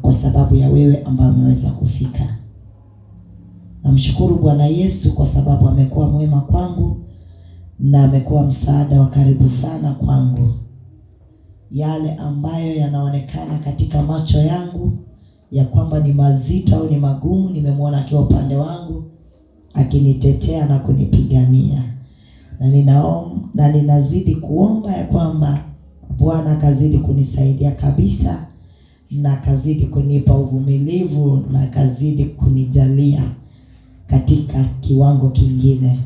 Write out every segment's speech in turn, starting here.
kwa sababu ya wewe ambaye umeweza kufika. Namshukuru Bwana Yesu kwa sababu amekuwa mwema kwangu na amekuwa msaada wa karibu sana kwangu. Yale ambayo yanaonekana katika macho yangu ya kwamba ni mazito au ni magumu, nimemwona akiwa upande wangu akinitetea na kunipigania. Na ninazidi kuomba ya kwamba Bwana kazidi kunisaidia kabisa, na kazidi kunipa uvumilivu, na kazidi kunijalia katika kiwango kingine.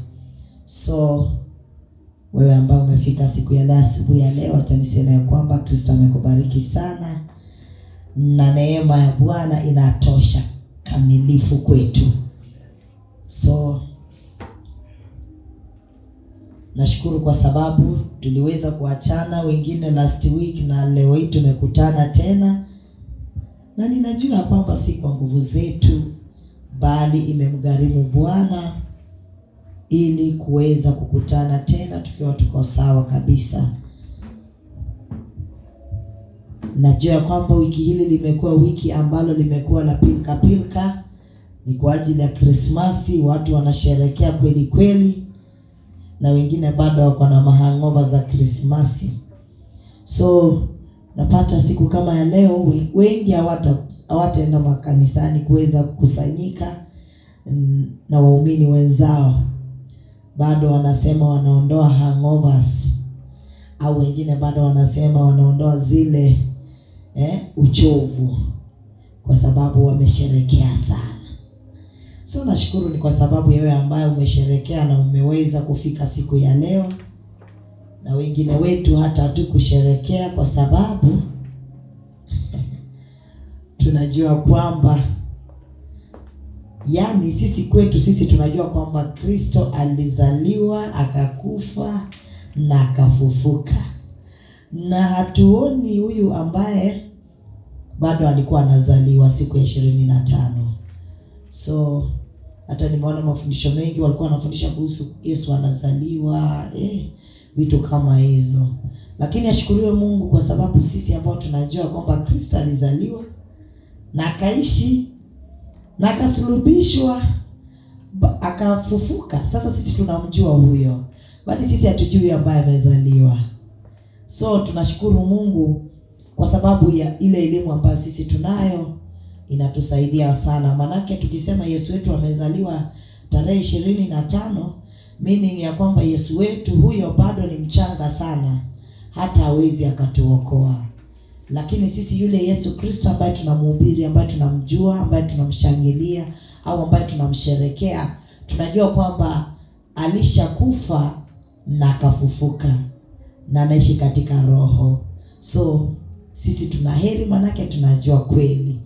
So wewe ambao umefika siku ya leo, asubuhi ya leo, acha niseme ya kwamba Kristo amekubariki sana, na neema ya Bwana inatosha kamilifu kwetu. So nashukuru kwa sababu tuliweza kuachana wengine last week, na leo hii tumekutana tena, na ninajua kwamba si kwa nguvu zetu, bali imemgharimu Bwana ili kuweza kukutana tena tukiwa tuko sawa kabisa. Najua kwamba wiki hili limekuwa wiki ambalo limekuwa la pilka pilka, ni kwa ajili ya Krismasi, watu wanasherehekea kweli kweli, na wengine bado wako na hangover za Krismasi. So napata siku kama ya leo wengi hawataenda makanisani kuweza kukusanyika na waumini wenzao. Bado wanasema wanaondoa hangovers, au wengine bado wanasema wanaondoa zile uchovu, kwa sababu wamesherekea sana. So nashukuru ni kwa sababu yewe ambaye umesherekea na umeweza kufika siku ya leo, na wengine wetu hata hatukusherekea kwa sababu tunajua kwamba sisi kwetu sisi tunajua kwamba Kristo alizaliwa, akakufa na akafufuka, na hatuoni huyu ambaye bado alikuwa anazaliwa siku ya 25. So hata nimeona mafundisho mengi walikuwa wanafundisha kuhusu Yesu anazaliwa, vitu kama hizo. Lakini ashukuriwe Mungu kwa sababu sisi ambao tunajua kwamba Kristo alizaliwa na akaishi na akasulubishwa akafufuka, sasa sisi tunamjua huyo, bali sisi hatujui ambaye amezaliwa. So tunashukuru Mungu kwa sababu ya ile elimu ambayo sisi tunayo, inatusaidia sana. Manake tukisema Yesu wetu amezaliwa tarehe 25, meaning ya kwamba Yesu wetu huyo bado ni mchanga sana, hata hawezi akatuokoa. Lakini sisi yule Yesu Kristo ambaye tunamhubiri, ambaye tunamjua, ambaye tunamshangilia au ambaye tunamsherekea, tunajua kwamba alishakufa na akafufuka na anaishi katika roho. So sisi tunaheri, manake tunajua kweli.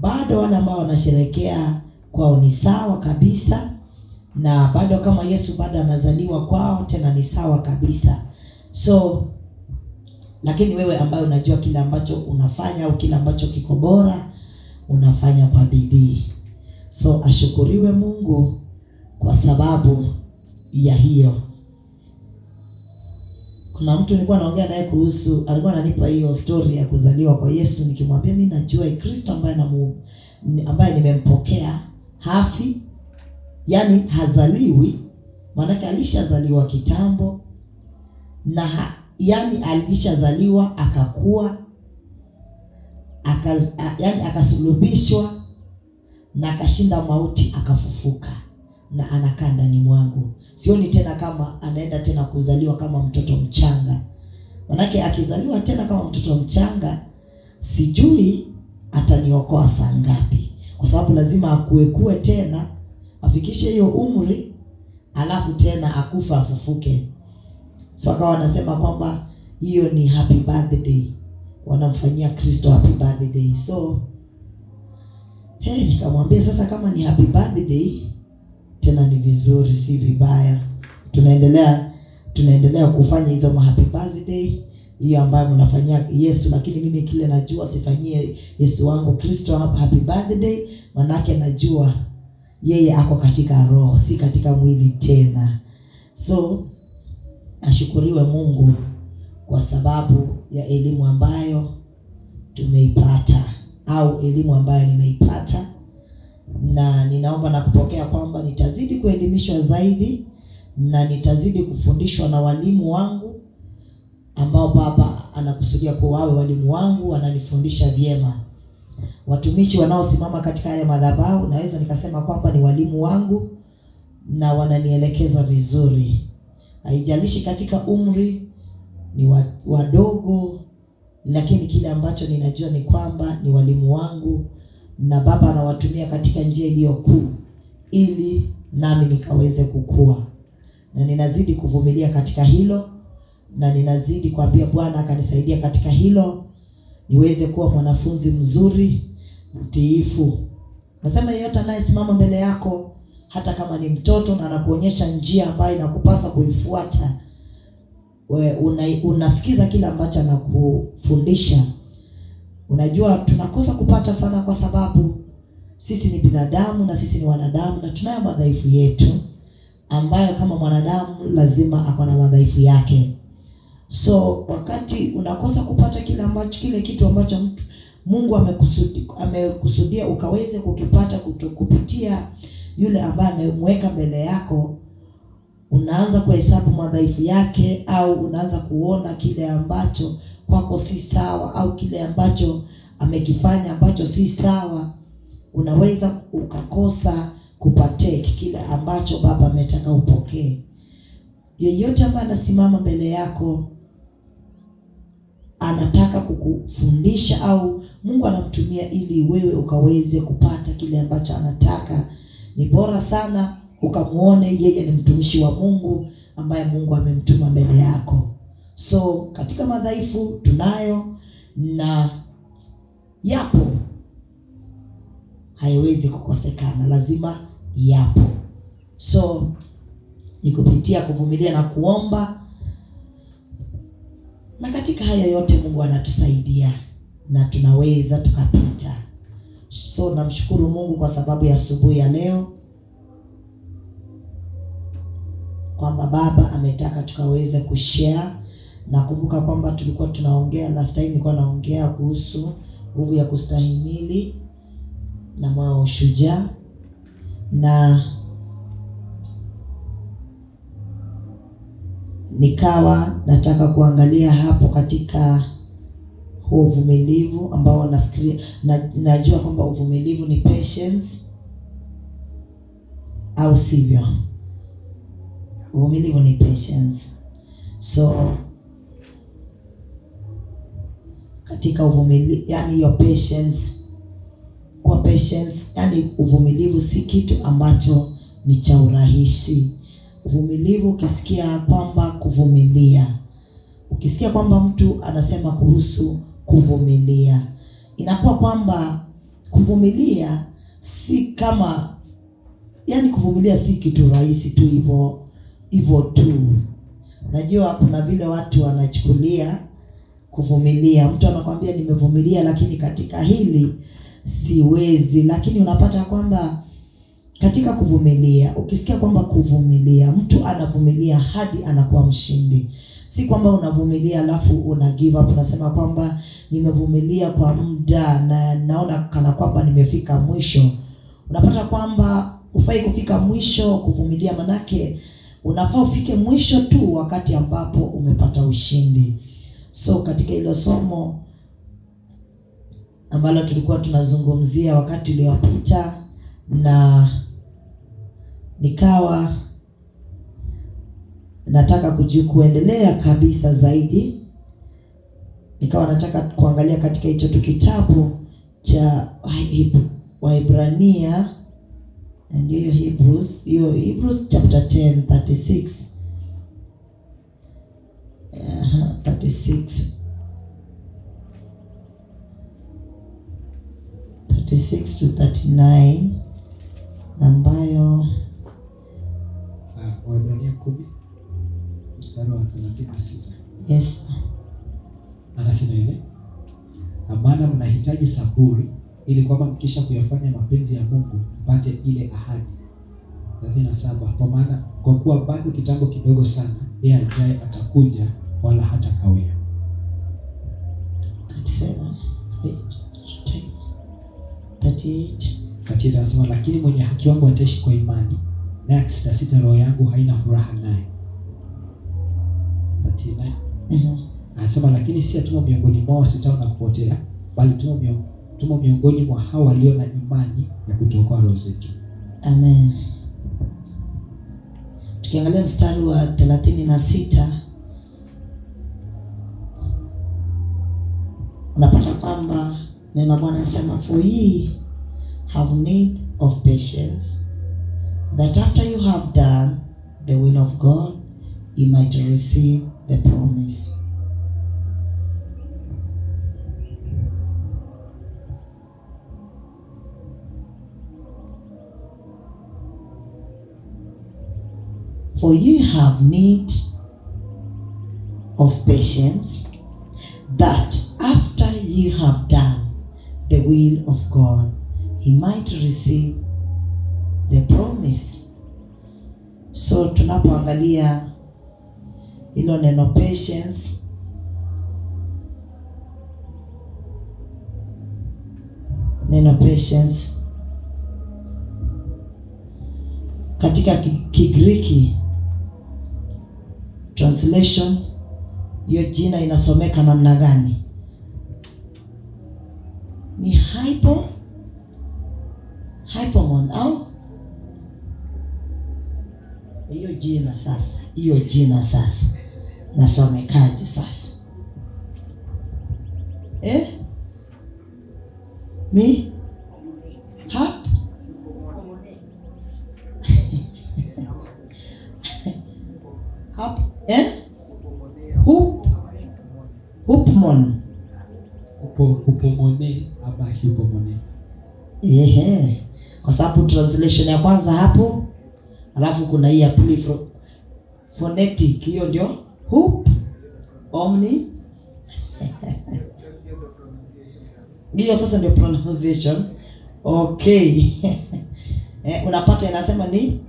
Bado wale ambao wanasherekea kwao ni sawa kabisa, na bado kama Yesu bado anazaliwa kwao tena ni sawa kabisa. So lakini wewe ambaye unajua kile ambacho unafanya au kile ambacho kiko bora, unafanya kwa bidii. So ashukuriwe Mungu kwa sababu ya hiyo. Kuna mtu nilikuwa naongea naye kuhusu, alikuwa ananipa hiyo story ya kuzaliwa kwa Yesu, nikimwambia mimi najua Kristo ambaye nimempokea hafi, hazaliwi, maana alishazaliwa kitambo, na alishazaliwa akakua, akasulubishwa na akashinda mauti, akafufuka na anakaa ndani mwangu. Sioni tena kama anaenda tena kuzaliwa kama mtoto mchanga. Manake akizaliwa tena kama mtoto mchanga, sijui ataniokoa saa ngapi, kwa sababu lazima akuekue tena, afikishe hiyo umri, alafu tena akufa afufuke. So akawa wanasema kwamba hiyo ni happy birthday, wanamfanyia Kristo happy birthday. So nikamwambia sasa kama ni happy birthday tena ni vizuri, si vibaya. Tunaendelea kufanya hizo happy birthday hiyo ambayo mnafanyia Yesu, lakini mimi kile najua sifanyie Yesu wangu Kristo happy birthday, manake najua yeye ako katika roho, si katika mwili tena. So ashukuriwe Mungu kwa sababu ya elimu ambayo tumeipata. au elimu ambayo nimeipata, na ninaomba na kupokea kwamba nitazidi kuelimishwa zaidi na nitazidi kufundishwa na walimu wangu ambao Baba anakusudia kuwa wawe walimu wangu, wananifundisha vyema. Watumishi wanaosimama katika haya madhabahu naweza nikasema kwamba ni walimu wangu na wananielekeza vizuri. Haijalishi katika umri ni wadogo, lakini kile ambacho ninajua ni kwamba ni walimu wangu na Baba anawatumia katika njia iliyo kuu ili nami nikaweze kukua. Na ninazidi kuvumilia katika hilo, na ninazidi kuambia Bwana akanisaidia katika hilo niweze kuwa mwanafunzi mzuri, mtiifu. Nasema yeyote anayesimama mbele yako, hata kama ni mtoto na anakuonyesha njia ambayo inakupasa kuifuata, unasikiza kile ambacho anakufundisha. Unajua tunakosa kupata sana kwa sababu sisi ni binadamu na sisi ni wanadamu na tunayo madhaifu yetu ambayo kama mwanadamu lazima ako na madhaifu yake. So wakati unakosa kupata kile kitu ambacho Mungu amekusudia ukaweze kukipata kupitia yule ambaye amemweka mbele yako, unaanza kuhesabu madhaifu yake, au unaanza kuona kile ambacho kwako si sawa, au kile ambacho amekifanya ambacho si sawa. Unaweza ukakosa kupatake kile ambacho Baba ametaka upokee. Yeyote ambaye anasimama mbele yako anataka kukufundisha, au Mungu anamtumia ili wewe ukaweze kupata kile ambacho anataka, ni bora sana ukamuone yeye ni mtumishi wa Mungu ambaye Mungu amemtuma mbele yako. So katika madhaifu tunayo na yapo, haiwezi kukosekana, lazima yapo. So ni kupitia kuvumilia na kuomba, na katika haya yote Mungu anatusaidia na tunaweza tukapita. So namshukuru Mungu kwa sababu ya asubuhi ya leo, kwamba Baba ametaka tukaweze kushare. Nakumbuka kwamba tulikuwa tunaongea last time, nilikuwa naongea kuhusu nguvu ya kustahimili na moyo wa ushujaa, na nikawa nataka kuangalia hapo katika huo uvumilivu ambao nafikiria najua kwamba uvumilivu ni patience, au sivyo? Uvumilivu ni patience. So katika uvumilivu, yani your patience, kwa patience, yani uvumilivu si kitu ambacho ni cha urahisi. Uvumilivu, ukisikia kwamba kuvumilia, ukisikia kwamba mtu anasema kuhusu kuvumilia, inakuwa kwamba kuvumilia si kama, yani kuvumilia si kitu rahisi tu hivyo tu. Unajua kuna vile watu wanachukulia kuvumilia, mtu anakuambia nimevumilia lakini katika hili siwezi. Lakini unapata kwamba katika kuvumilia, ukisikia kwamba kuvumilia, mtu anavumilia hadi anakuwa mshindi. Si kwamba unavumilia alafu una give up, unasema kwamba nimevumilia kwa muda na naona kana kwamba nimefika mwisho. Unapata kwamba ufai kufika mwisho kuvumilia, manake unafaa ufike mwisho tu wakati ambapo umepata ushindi. So katika hilo somo ambalo tulikuwa tunazungumzia wakati uliopita, na nikawa nataka kuendelea kabisa zaidi, nikawa nataka kuangalia katika hicho tu kitabu cha Waebrania, ndio Hebrews chapter 10:36 to 39, ambayo Waebrania 10 mstari wa 36. Yes. Anasema hivi: maana mnahitaji saburi ili kwamba mkisha kuyafanya mapenzi ya Mungu mpate ile ahadi. 37, kwa kuwa bado kitambo kidogo sana yeye ajaye atakuja wala hatakawia. 38 anasema lakini mwenye haki wangu ataishi kwa imani, naye akisitasita roho yangu haina furaha naye. 39 anasema lakini si atumo miongoni mwao wasitao na kupotea, bali tumo miongoni mwa hao walio na imani ya kutuokoa roho zetu. Amen. Tukiangalia mstari wa 36 unapata kwamba neno Bwana anasema for ye have need of patience, that after you have done the will of God you might receive the promise. For ye have need of patience, that after ye have done the will of God, he might receive the promise. So tunapoangalia hilo neno patience, katika Kigiriki translation, hiyo jina inasomeka namna gani? Ni hypomon au hiyo jina sasa nasomekaje sasa? Ni hupmon ama hupomone. Kwa sababu translation ya kwanza hapo, alafu kuna hii ya pili phonetic, hiyo ndio hup omni hiyo sasa ndio pronunciation. Okay. Unapata inasema ni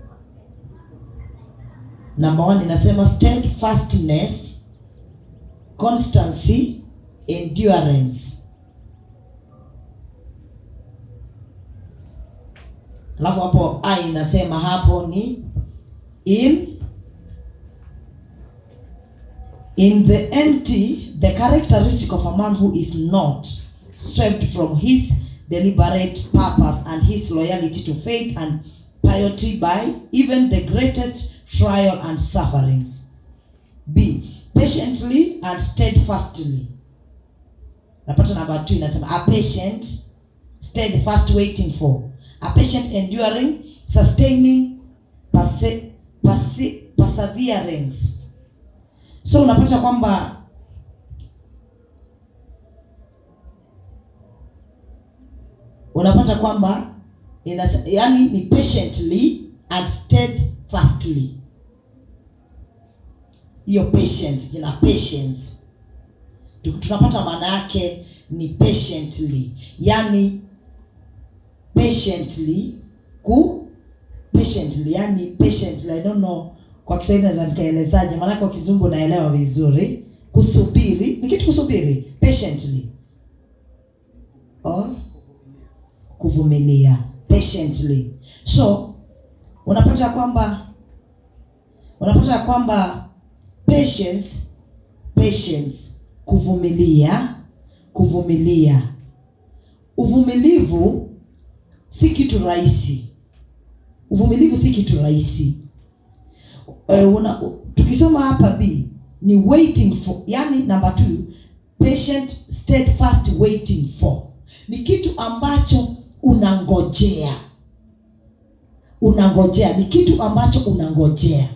number 1 inasema steadfastness, constancy, endurance. Alafu hapo I inasema hapo ni in the empty, the characteristic of a man who is not swept from his deliberate purpose and his loyalty to faith and piety by even the greatest trial and sufferings. B, patiently and steadfastly. Napata number 2 inasema a patient, steadfast, waiting for. A patient, enduring, sustaining, perseverance. So unapata kwamba yani ni patiently and steadfastly. Hiyo patience, jina patience tunapata maana yake ni patiently, yani patiently I don't know kwa Kiswahili naweza nikaelezaje, maana kwa Kizungu naelewa vizuri. Kusubiri ni kitu, kusubiri patiently or kuvumilia patiently. So unapata kwamba patience, kuvumilia. Uvumilivu si kitu rahisi. Tukisoma hapa B ni waiting for, yani number 2, patient, steadfast, waiting for. Ni kitu ambacho unangojea, ni kitu ambacho unangojea.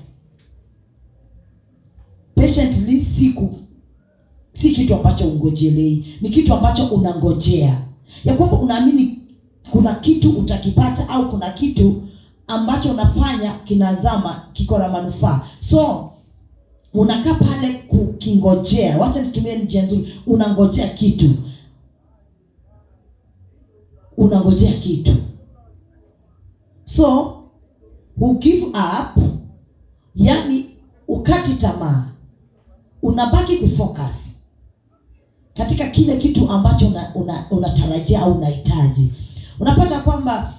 Patiently si kitu ambacho ungojelei, ni kitu ambacho unangojea, ya kwamba unaamini kuna kitu utakipata, au kuna kitu ambacho unafanya kinazama, kiko na manufaa. So unakaa pale kukingojea. Wacha nitumie njia nzuri, unangojea kitu. So who give up, yani ukati tamaa, unabaki kufocus katika kile kitu ambacho unatarajia au unahitaji. Unapata kwamba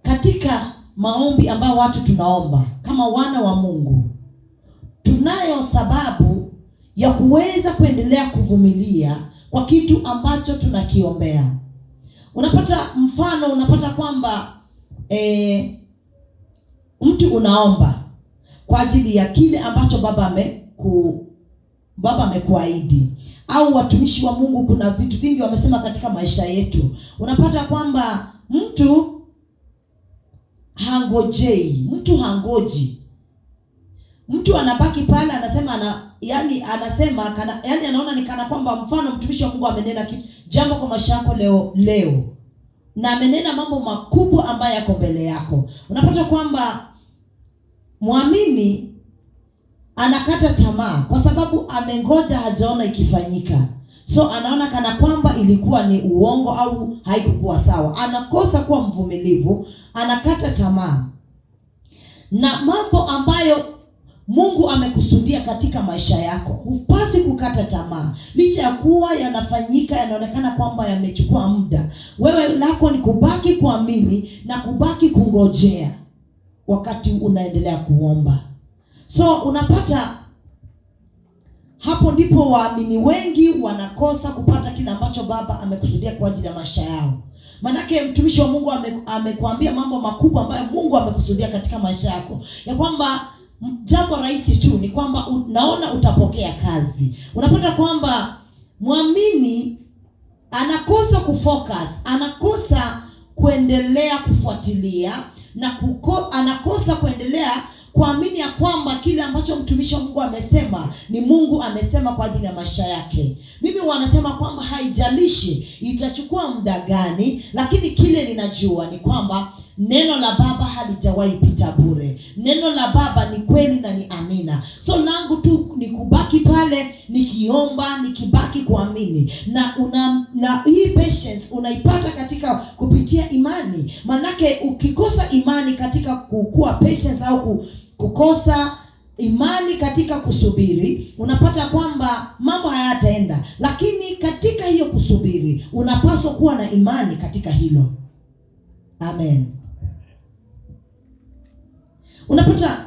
katika maombi ambayo watu tunaomba kama wana wa Mungu, tunayo sababu ya kuweza kuendelea kuvumilia kwa kitu ambacho tunakiombea. Unapata mfano, unapata kwamba mtu unaomba kwa ajili ya kile ambacho Baba amekuahidi, au watumishi wa Mungu, kuna vitu vingi wamesema katika maisha yetu. Unapata kwamba mtu hangoji, mtu anabaki pale, anasema anaona ni kana kwamba, mfano mtumishi wa Mungu amenena jambo kwa maisha yako leo na amenena mambo makubwa ambayo yako mbele yako. Unapata kwamba muamini anakata tamaa kwa sababu amengoja, hajaona ikifanyika. So anaona kana kwamba ilikuwa ni uongo au haikukuwa sawa. Anakosa kuwa mvumilivu, anakata tamaa. Na mambo ambayo Mungu amekusudia katika maisha yako, hupasi kukata tamaa. Licha ya kuwa yanafanyika, yanaonekana kwamba yamechukua muda, wewe lako ni kubaki kuamini na kubaki kungojea wakati unaendelea kuomba. So unapata hapo ndipo waamini wengi wanakosa kupata kile ambacho Baba amekusudia kwa ajili ya maisha yao. Manake mtumishi wa Mungu amekuambia mambo makubwa ambayo Mungu amekusudia katika maisha yako, ya kwamba jambo rahisi tu ni kwamba unaona utapokea kazi. Unapata kwamba muamini anakosa kufocus, anakosa kuendelea kufuatilia na anakosa kuendelea kuamini ya kwamba kile ambacho mtumishi wa Mungu amesema ni Mungu amesema kwa ajili ya maisha yake. Mimi wanasema kwamba haijalishi itachukua muda gani, lakini kile ninajua ni kwamba neno la Baba halijawahi pita bure. Neno la Baba ni kweli na ni amina. So langu tu ni kubaki pale nikiomba, nikibaki kuamini. Na hii patience unaipata katika kupitia imani. Manake ukikosa imani katika kukua patience au kukosa imani katika kusubiri, unapata kwamba mambo hayataenda. Lakini katika hiyo kusubiri, unapaswa kuwa na imani katika hilo. Amen. Unapata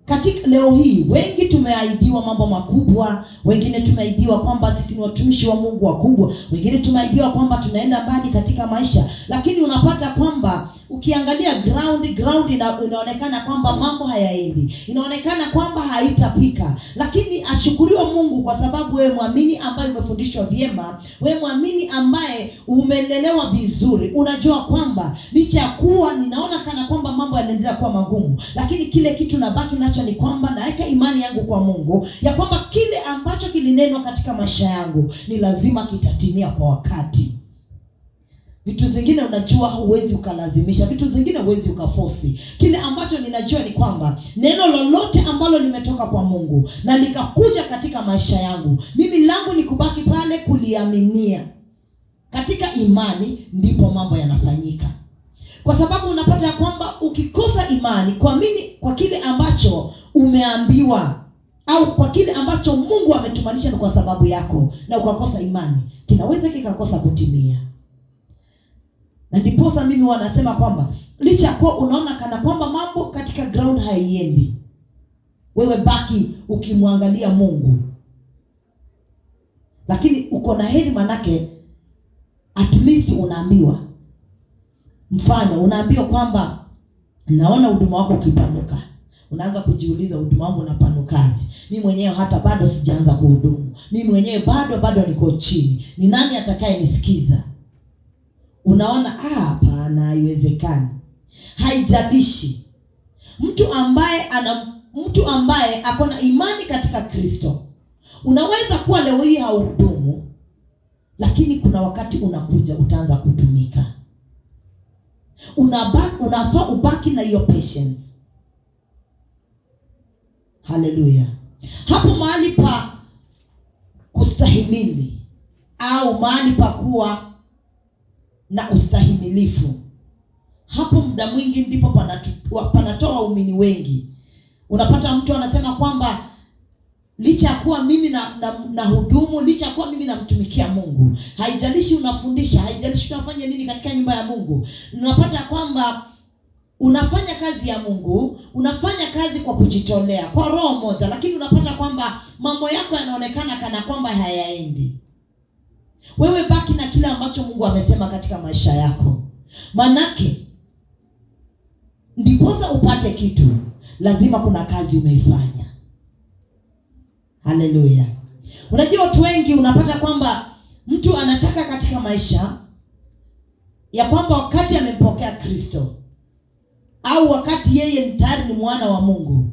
katika leo hii wengi tumeahidiwa mambo makubwa, wengine tumeahidiwa kwamba sisi ni watumishi wa Mungu wakubwa, wengine tumeahidiwa kwamba tunaenda mbali katika maisha, lakini unapata kwamba ukiangalia ground inaonekana kwamba mambo hayaendi, inaonekana kwamba haitapika. Lakini ashukuriwe Mungu kwa sababu wewe muamini ambaye umefundishwa vyema, wewe muamini ambaye umelelewa vizuri, unajua kwamba licha ya kuwa ninaona kana kwamba mambo yanaendelea kuwa magumu, lakini kile kitu nabaki nacho ni kwamba naweka imani yangu kwa Mungu ya kwamba kile ambacho kilinenwa katika maisha yangu ni lazima kitatimia kwa wakati. Vitu zingine unajua huwezi ukalazimisha, vitu zingine huwezi ukaforce. Kile ambacho ninajua ni kwamba neno lolote ambalo limetoka kwa Mungu na likakuja katika maisha yangu, mimi langu ni kubaki pale kuliaminia. Katika imani ndipo mambo yanafanyika. Kwa sababu unapata ya kwamba ukikosa imani, kuamini kwa kile ambacho umeambiwa au kwa kile ambacho Mungu ametumanisha ni kwa sababu yako, na ukakosa imani, kinaweza kikakosa kutimia. Na ndiposa mimi wanasema kwamba licha kwa unaona kana kwamba mambo katika ground haiendi, wewe baki ukimwangalia Mungu. Lakini uko na heri, manake at least unaambiwa. Mfano unaambiwa kwamba naona huduma wako ukipanuka. Unaanza kujiuliza, huduma wangu unapanukaje? Mimi mwenyewe hata bado sijaanza kuhudumu. Mimi mwenyewe bado niko chini. Ni nani atakaye nisikiza? Unaona hapana, haiwezekani. Haijalishi. Mtu ambaye ako na imani katika Kristo, unaweza kuwa leo hii hauhudumu, lakini kuna wakati unakuja utaanza kutumika. Unafaa ubaki na hiyo patience. Haleluya. Hapo mahali pa kustahimili au mahali pa kuwa na ustahimilifu, hapo muda mwingi ndipo panatoa waumini wengi. Unapata mtu anasema kwamba licha ya kuwa mimi na hudumu, licha ya kuwa mimi namtumikia Mungu, haijalishi unafundisha, haijalishi unafanya nini katika nyumba ya Mungu, unapata kwamba unafanya kazi ya Mungu, unafanya kazi kwa kujitolea, kwa roho moja, lakini unapata kwamba mambo yako yanaonekana kana kwamba hayaendi. Wewe baki na kile ambacho Mungu amesema katika maisha yako. Manake ndiposa upate kitu, lazima kuna kazi umeifanya. Haleluya. Unajua watu wengi unapata kwamba mtu anataka katika maisha ya kwamba wakati amempokea Kristo au wakati yeye tayari ni mwana wa Mungu,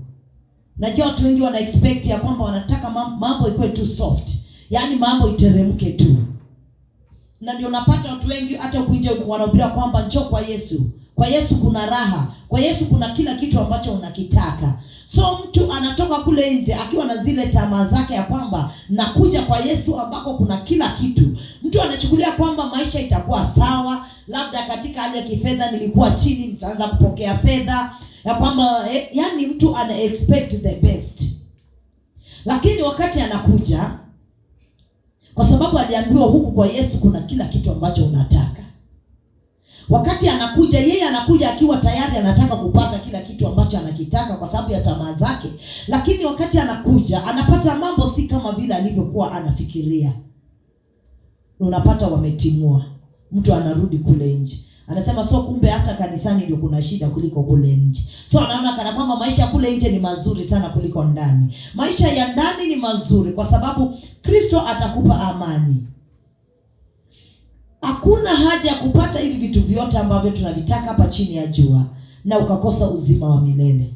najua watu wengi wana expect ya kwamba wanataka mambo ikuwe tu soft, yaani mambo iteremke tu. Na ndio unapata watu wengi hata kuinje wanahubiri kwamba njoo kwa Yesu. Kwa Yesu kuna raha, kwa Yesu kuna kila kitu ambacho unakitaka. So mtu anatoka kule nje akiwa na zile tamaa zake ya kwamba nakuja kwa Yesu ambako kuna kila kitu. Mtu anachukulia kwamba maisha itakuwa sawa, labda katika hali ya kifedha nilikuwa chini, nitaanza kupokea fedha, ya kwamba yani mtu ana expect the best. Lakini wakati anakuja, kwa sababu aliambiwa huku kwa Yesu kuna kila kitu ambacho unataka. Wakati anakuja, yeye anakuja akiwa tayari anataka kupata kila kitu ambacho anakitaka kwa sababu ya tamaa zake. Lakini wakati anakuja, anapata mambo si kama vile alivyokuwa anafikiria. Unapata wametimua. Mtu anarudi kule nje, anasema so kumbe hata kanisani ndio kuna shida kuliko kule nje. So anaona kana kwamba maisha kule nje ni mazuri sana kuliko ndani. Maisha ya ndani ni mazuri kwa sababu Kristo atakupa amani. Hakuna haja ya kupata hivi vitu vyote ambavyo tunavitaka hapa chini ya jua na ukakosa uzima wa milele.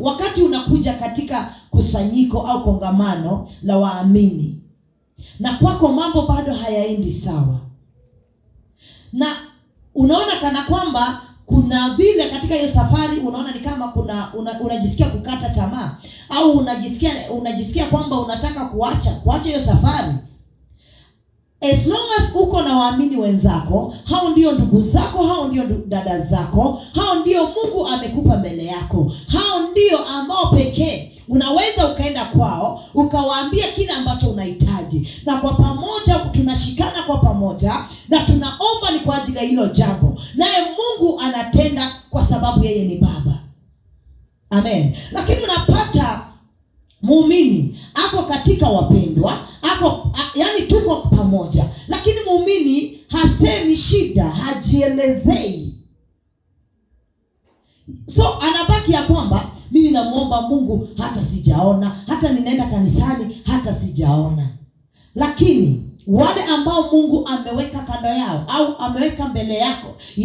Wakati unakuja katika kusanyiko au kongamano la waamini na kwako mambo bado hayaendi sawa, na unaona kana kwamba kuna vile katika hiyo safari unaona ni kama unajisikia kukata tamaa, au unajisikia kwamba unataka kuacha hiyo safari. As long as uko na waamini wenzako, hao ndio ndugu zako, hao ndio dada zako, hao ndio Mungu amekupa mbele yako, hao ndio ambao pekee unaweza ukaenda kwao ukawaambia kile ambacho unahitaji, na kwa pamoja tunashikana kwa pamoja na tunaomba ni kwa ajili ya hilo jambo, naye Mungu anatenda kwa sababu yeye ni Baba. Amen. Lakini unapata muumini ako katika wapendwa, yani tuko pamoja, lakini muumini hasemi shida, hajielezei. So anabaki ya kwamba mimi namuomba Mungu hata sijaona, hata ninaenda kanisani hata sijaona. Lakini wale ambao Mungu ameweka kando yao au ameweka mbele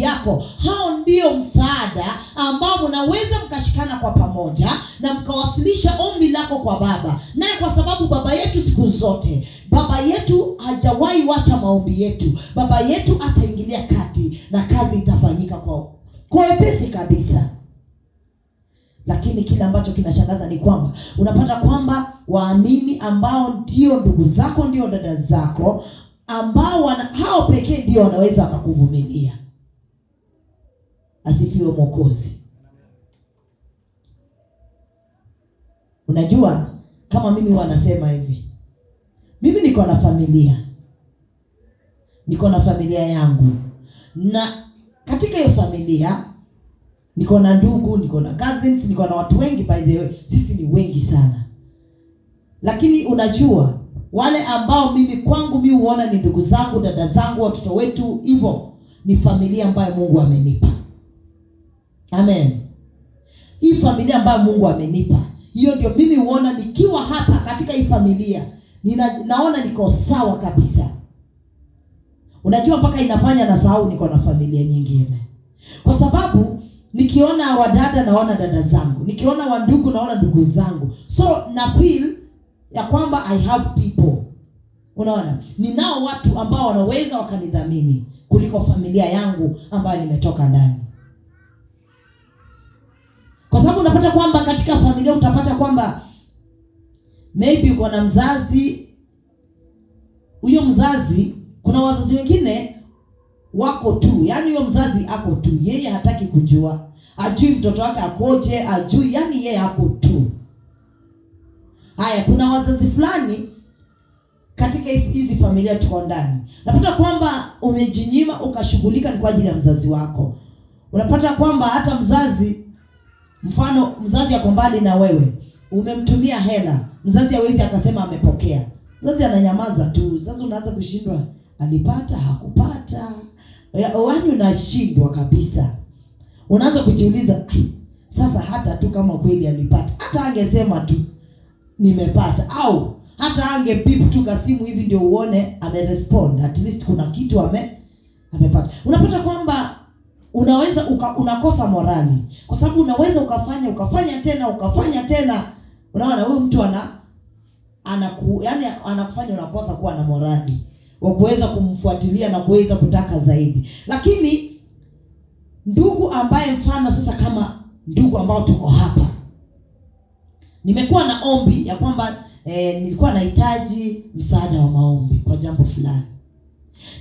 yako, hao ndio msaada ambao mnaweza mkashikana kwa pamoja na mkawasilisha ombi lako kwa Baba. Naye kwa sababu Baba yetu siku zote, Baba yetu hajawahi wacha maombi yetu, Baba yetu ataingilia kati na kazi itafanyika kwa wepesi kabisa. Lakini kile ambacho kinashangaza ni kwamba unapata kwamba waamini ambao ndio ndugu zako, ndio dada zako, ambao hao pekee ndio wanaweza kukuvumilia. Asifiwe Mwokozi. Unajua kama mimi wanasema hivi, mimi niko na familia yangu, na katika hiyo familia niko na ndugu, niko na cousins, niko na watu wengi. By the way, sisi ni wengi sana. Lakini unajua wale ambao kwangu mimi huona ni ndugu zangu, dada zangu, watoto wetu, hivyo ni familia ambayo Mungu amenipa. Amen. Hii familia ambayo Mungu amenipa, hiyo ndio mimi huona nikiwa hapa katika hii familia naona niko sawa kabisa. Unajua mpaka inafanya nasahau niko na familia nyingine. Kwa sababu nikiona wadada naona dada zangu, nikiona wandugu naona ndugu zangu. So na feel ya kwamba I have people. Unaona? Ninao watu ambao wanaweza wakanidhamini kuliko familia yangu ambayo nimetoka ndani. Kwa sababu unapata kwamba katika familia utapata kwamba maybe uko na mzazi, huyo mzazi, kuna wazazi wengine wako tu, yani huyo mzazi ako tu, yeye hataki kujua, ajui mtoto wake akoje, ajui, yani yeye ako tu. Haya, kuna wazazi fulani katika hizi familia tuko ndani, unapata kwamba umejinyima ukashughulika ni kwa ajili ya mzazi wako. Unapata kwamba hata mzazi, mfano mzazi yako mbali na wewe, umemtumia hela, mzazi hawezi akasema amepokea, mzazi ananyamaza tu. Sasa unaanza kushindwa, alipata hakupata, yaani unashindwa kabisa. Unaanza kujiuliza, sasa hata tu kama kweli alipata, hata angesema tu nimepata, au hata angepip tu kasimu hivi ndio uone amerespond, at least kuna kitu amepata. Unapata kwamba unaweza unakosa morali, kwa sababu unaweza ukafanya tena. Unaona huyu mtu yaani anakufanya unakosa kuwa na morali wa kuweza kumfuatilia na kuweza kutaka zaidi. Lakini ndugu ambaye mfano sasa, kama ndugu ambao tuko hapa, nimekuwa na ombi ya kwamba nilikuwa nahitaji msaada wa maombi kwa jambo fulani,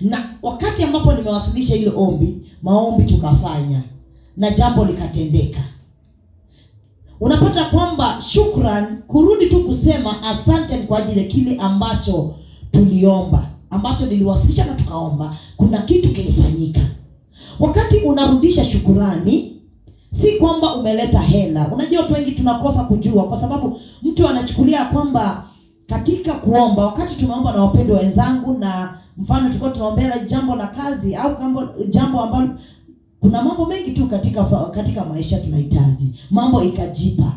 na wakati ambapo nimewasilisha ile maombi tukafanya na jambo likatendeka. Unapata kwamba shukran, kurudi tu kusema asante kwa ajili ya kile ambacho tuliomba, ambacho niliwasilisha na tukaomba, kuna kitu kilifanyika. Wakati unarudisha shukurani, si kwamba umeleta hela. Unajua watu wengi tunakosa kujua, kwa sababu mtu anachukulia kwamba katika kuomba, wakati tumeomba na wapendwa wenzangu, na mfano tulikuwa tunaombea jambo la kazi au jambo ambalo, kuna mambo mengi tu katika maisha tunahitaji, mambo ikajipa.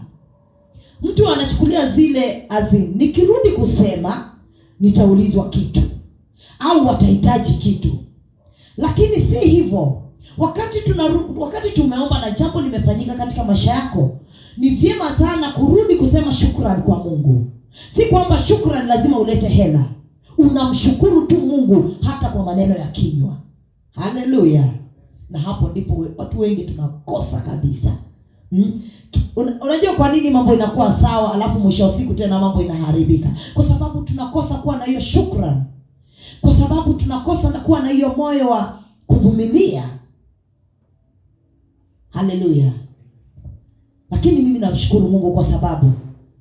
Mtu anachukulia zile nikirudi kusema nitaulizwa kitu au watahitaji kitu, lakini si hivyo. Wakati tumeomba na jambo limefanyika katika maisha yako, ni vyema sana kurudi kusema shukrani kwa Mungu. Si kwamba shukrani lazima ulete hela, unamshukuru tu Mungu hata kwa maneno ya kinywa. Haleluya. Na hapo ndipo watu wengi tunakosa kabisa. Unajua kwa nini mambo inakuwa sawa alafu mwisho wa siku tena mambo inaharibika? Kwa sababu tunakosa kuwa na hiyo shukrani, kwa sababu tunakosa na kuwa na hiyo moyo wa kuvumilia. Haleluya. Lakini mimi namshukuru Mungu, kwa sababu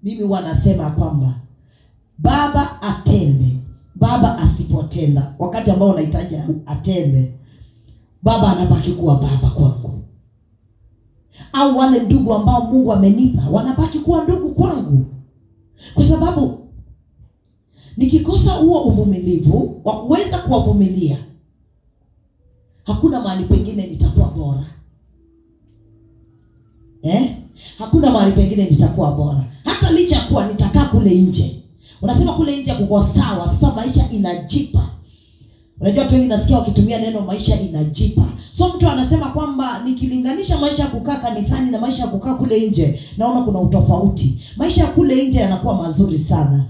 mimi wanasema kwamba baba atende, baba asipotenda, wakati ambao unahitaji atende, baba anabaki kuwa baba kwangu. Au wale ndugu ambao Mungu amenipa wanabaki kuwa ndugu kwangu, kwa sababu nikikosa huo uvumilivu wa kuweza kuwavumilia, hakuna mahali pengine nitakuwa bora. Hakuna mahali pengine nitakuwa bora, hata licha kuwa nitakaa kule nje. Unasema kule nje kuko sawa, sasa maisha inajipa. Unajua watu wengi nasikia wakitumia neno maisha inajipa. So mtu anasema kwamba nikilinganisha maisha ya kukaa kanisani na maisha ya kukaa kule nje, naona kuna utofauti. Maisha ya kule nje yanakuwa mazuri sana.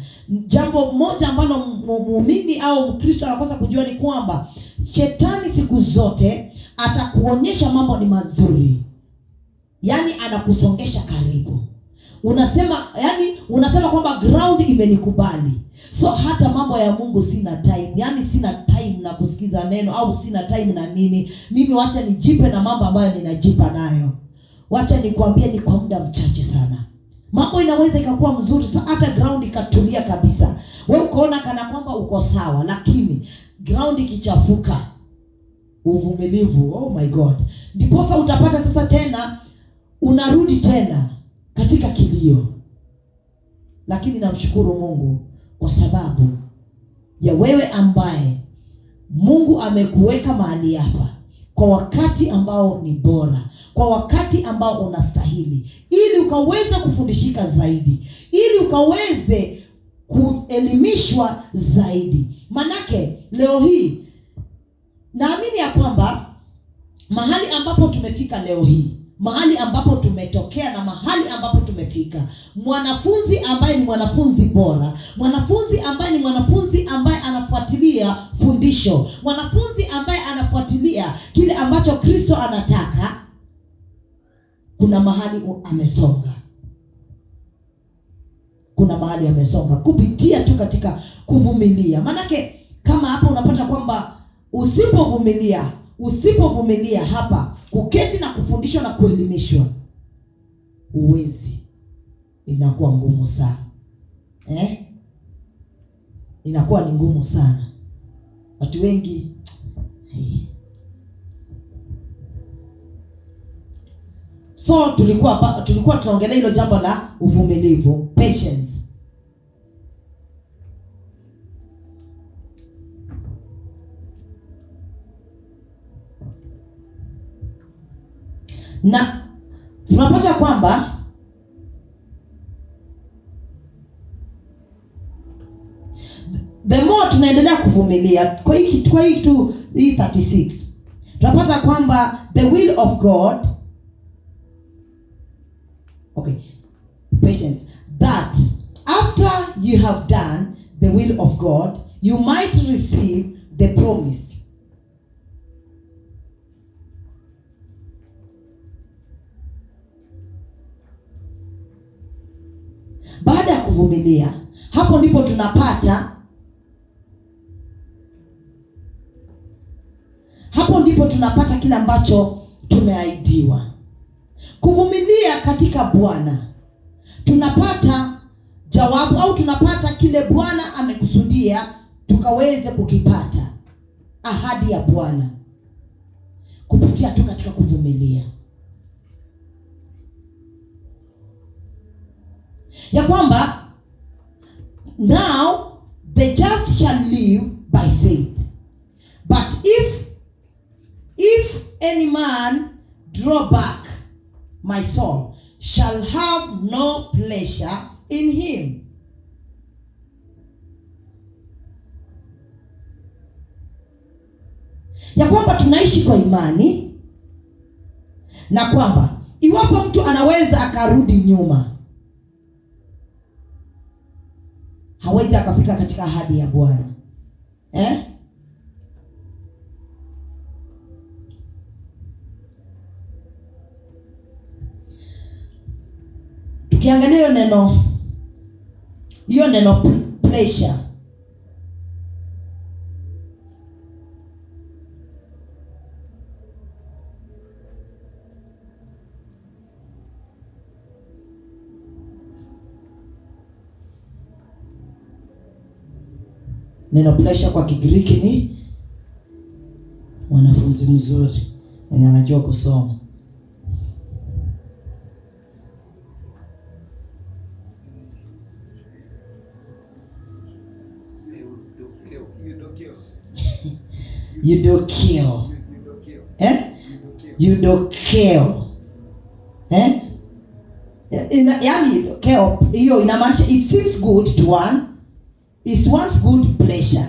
Jambo moja ambalo muumini au Mkristo anakosa kujua ni kwamba shetani siku zote atakuonyesha mambo ni mazuri, yaani anakusongesha karibu. Unasema kwamba ground imenikubali, so hata mambo ya Mungu sina time, yaani sina time na kusikiza neno, au sina time na nini. Mimi wacha nijipe na mambo ambayo ninajipa nayo. Wacha nikwambie, ni kwa muda mchache sana mambo inaweza ikakuwa mzuri, hata ground ikatulia kabisa, wewe ukaona kana kwamba uko sawa, lakini ground ikichafuka, uvumilivu, oh my God, ndiposa utapata sasa tena unarudi tena katika kilio. Lakini namshukuru Mungu kwa sababu ya wewe ambaye Mungu amekuweka mahali hapa kwa wakati ambao ni bora, kwa wakati ambao unastahili, ili ukaweze kufundishika zaidi, ili ukaweze kuelimishwa zaidi. Manake leo hii naamini ya kwamba mahali ambapo tumefika leo hii, mahali ambapo tumetokea na mahali ambapo tumefika, mwanafunzi ambaye ni mwanafunzi bora, mwanafunzi ambaye ni mwanafunzi ambaye anafuatilia fundisho, mwanafunzi ambaye anafuatilia kile ambacho Kristo anataka, kuna mahali amesonga. Kuna mahali amesonga kupitia tu katika kuvumilia. Manake kama hapo unapata kwamba usipovumilia hapa kuketi na kufundishwa na kuelimishwa, uwezi, inakuwa ngumu sana. inakuwa ni ngumu sana. Watu wengi So tulikuwa tunaongelea hilo jambo la uvumilivu, patience. Na tunapata kwamba the more tunaendelea kuvumilia, kwa hii 36 tunapata kwamba the will of God, patience, that after you have done the will of God, you might receive the promise. Baada ya kuvumilia, hapo ndipo tunapata kile ambacho tumeahidiwa. Kuvumilia katika Bwana, tunapata jawabu au tunapata kile Bwana amekusudia tukaweze kukipata, ahadi ya Bwana kupitia tu katika kuvumilia, ya kwamba now the just shall live by faith, but if any man draw back, my soul shall have no pleasure in him. Ya kwamba tunaishi kwa imani, na kwamba iwapo mtu anaweza akarudi nyuma, hawezi akafika katika ahadi ya Bwana. Tukiangalia hiyo neno pleasure, neno pleasure kwa Kigiriki ni mwanafunzi mzuri mwenye anajua kusoma. Eudokeo. Yaani eudokeo hiyo inamaanisha it seems good to one, is one's good pleasure.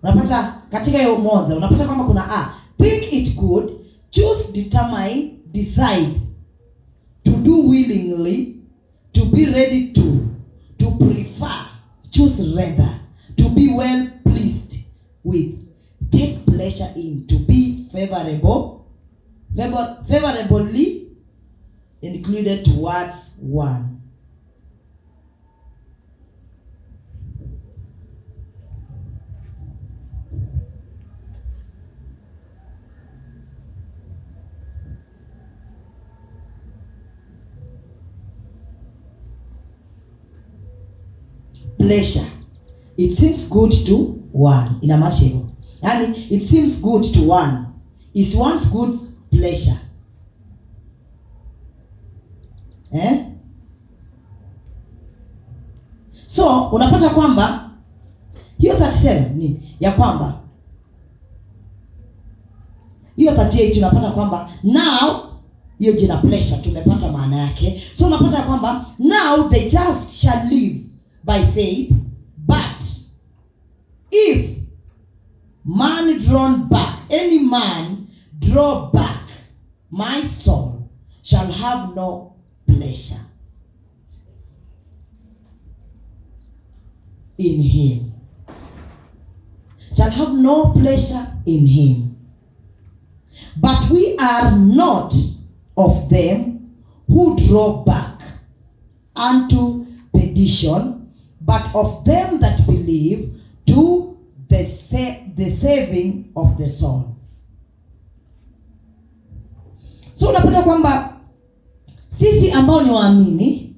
Unapata katika hiyo moja, unapata kwamba kuna think it good, choose, determine, decide, to do willingly, to be ready to prefer, choose rather, to be well pleased with, take pleasure in, to be favorably included towards one. Pleasure, it seems good to one. Inamaanisha hivyo, yaani it seems good to one, is one's good pleasure. So unapata kwamba hiyo 37 ni ya kwamba hiyo 38 unapata kwamba now hiyo jina pleasure tumepata maana yake. So unapata kwamba now the just shall live by faith, but if man drawn back, any man draw back, my soul shall have no pleasure in him. Shall have no pleasure in him. But we are not of them who draw back unto perdition, but of them that believe to the saving of the soul. So unapata kwamba sisi ambao ni waamini,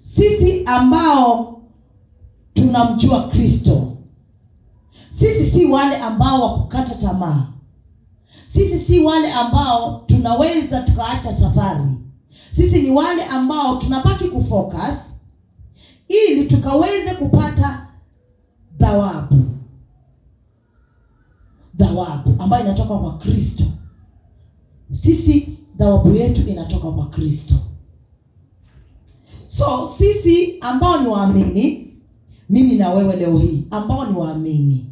sisi ambao tunamjua Kristo, sisi si wale ambao wakukata tamaa. Sisi si wale ambao tunaweza tukaacha safari. Sisi ni wale ambao tunabaki kufocus ili tukaweze kupata thawabu ambayo inatoka kwa Kristo. Sisi thawabu yetu inatoka kwa Kristo. So sisi ambao ni waamini, mimi na wewe leo hii ambao ni waamini,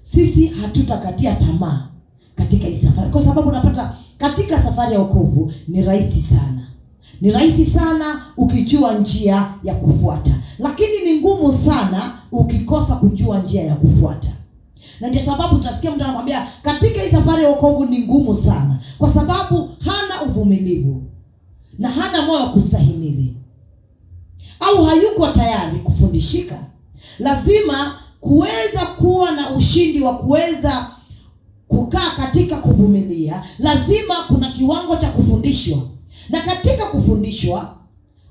sisi hatutakatia tamaa katika hii safari, kwa sababu unapata katika safari ya wokovu ni rahisi sana. Ni rahisi sana ukijua njia ya kufuata, lakini ni ngumu sana ukikosa kujua njia ya kufuata. Na ndio sababu utasikia mtu anakuambia katika hii safari ya wokovu ni ngumu sana, kwa sababu hana uvumilivu na hana moyo wa kustahimili, au hayuko tayari kufundishika. Lazima kuweza kuwa na ushindi wa kuweza kukaa katika kuvumilia, lazima kuna kiwango cha kufundishwa. Na katika kufundishwa,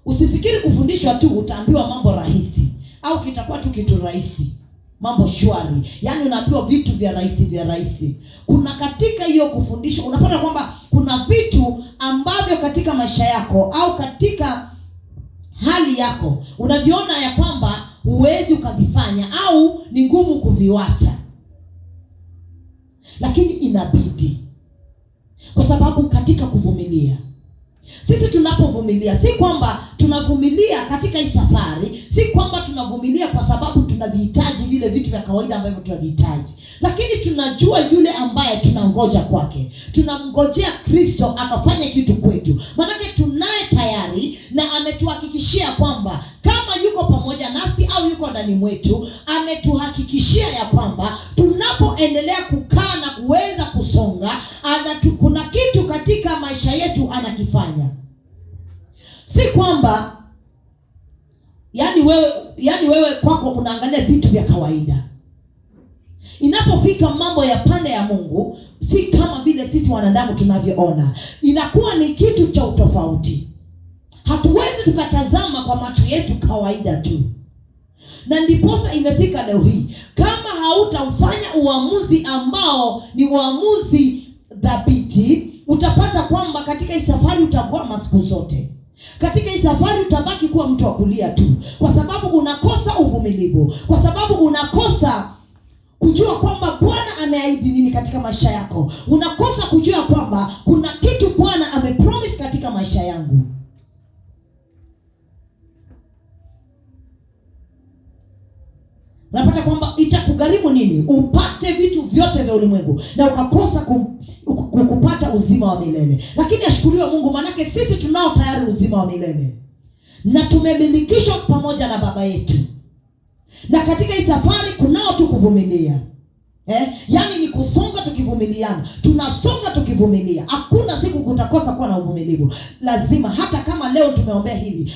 usifikiri kufundishwa tu utaambiwa mambo rahisi au kitakuwa tu kitu rahisi, mambo shwari, yaani unaambiwa vitu vya rahisi. Kuna katika hiyo kufundishwa unapata kwamba kuna vitu ambavyo katika maisha yako au katika hali yako unaviona ya kwamba huwezi ukavifanya au ni ngumu kuviwacha, lakini inabidi, kwa sababu katika kuvumilia, sisi tunapovumilia, si kwamba tunavumilia katika hii safari, si kwamba tunavumilia kwa sababu tunavihitaji vile vitu vya kawaida ambavyo tunavihitaji, lakini tunajua yule ambaye tunangoja kwake. Tunamngojea Kristo akafanya kitu kwetu, maanake tunaye tayari na ametuhakikishia kwamba kama yuko pamoja nasi au yuko ndani mwetu, ametuhakikishia ya kwamba tunapoendelea kukaa na kuweza kusonga, kuna kitu katika maisha yetu anakifanya. Si kwamba yani wewe kwako unaangalia vitu vya kawaida. Inapofika mambo ya pande ya Mungu, si kama vile sisi wanadamu tunavyoona, inakuwa ni kitu cha utofauti. Hatuwezi tukatazama kwa macho yetu kawaida tu. Na ndiposa imefika leo hii, kama hautaufanya uamuzi ambao ni uamuzi dhabiti, utapata kwamba katika hii safari utakwama siku zote. Katika hii safari utabaki kuwa mtu wa kulia tu, kwa sababu unakosa uvumilivu, kwa sababu unakosa kujua kwamba Bwana ameahidi nini katika maisha yako. Unakosa kujua kwamba kuna kitu Bwana amepromise katika maisha yangu. Unapata kwamba itakugharimu nini upate vitu vyote vya ulimwengu na ukakosa kupata uzima wa milele. Lakini ashukuriwe Mungu, manake sisi tunao tayari uzima wa milele na tumemilikishwa pamoja na Baba yetu. Na katika hii safari kunao tu kuvumilia. Yaani ni kusonga tukivumiliana. Tunasonga tukivumilia. Hakuna siku kutakosa kuwa na uvumilivu. Lazima, hata kama leo tumeombea hili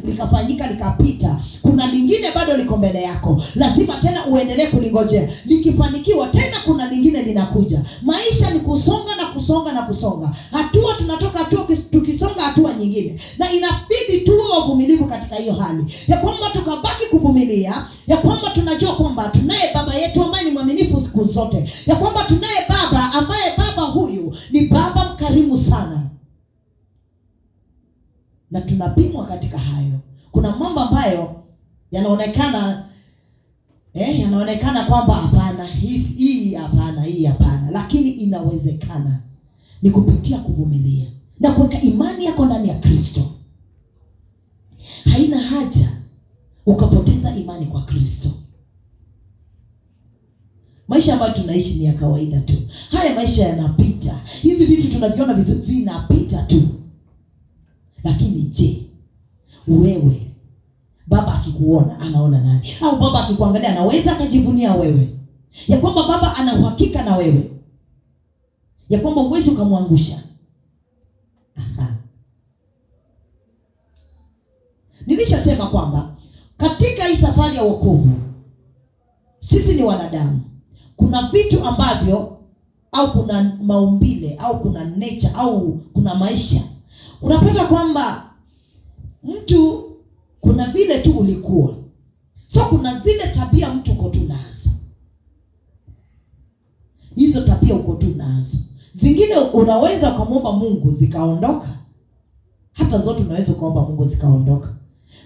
likafanyika likapita, kuna lingine bado liko mbele yako. Lazima tena uendelee kulingojea. Likifanikiwa tena kuna lingine linakuja. Maisha ni kusonga na kusonga na kusonga. Hatua tunatoka hatua tukisonga hatua nyingine. Na inabidi tuwe wavumilivu katika hiyo hali. Ya kwamba tukabaki kuvumilia, ya kwamba tunajua kwamba tunaye Baba yetu ambaye ni mwaminifu siku zote. Ya kwamba tunaye Baba ambaye Baba huyu ni Baba mkarimu sana. Na tunapimwa katika hayo. Kuna mambo ambayo yanaonekana kwamba hapana, hii hapana, lakini inawezekana. Ni kupitia kuvumilia na kuweka imani yako ndani ya Kristo. Haina haja ukapoteza imani kwa Kristo. Maisha ambayo tunaishi ni ya kawaida tu. Haya maisha yanapita. Hizi vitu tunaviona vinapita tu. Lakini je, wewe Baba akikuona anaona nani? Au Baba akikuangalia anaweza akajivunia wewe? Ya kwamba Baba ana uhakika na wewe, ya kwamba uwezi ukamwangusha. Nilishasema kwamba katika hii safari ya wokovu sisi ni wanadamu. Kuna vitu ambavyo au kuna maumbile au kuna nature au kuna maisha unapata kwamba mtu kuna vile tu ulikuwa, so kuna zile tabia mtu uko tu nazo, hizo tabia uko tu nazo. Zingine unaweza ukamwomba Mungu zikaondoka, hata zote unaweza ukaomba Mungu zikaondoka,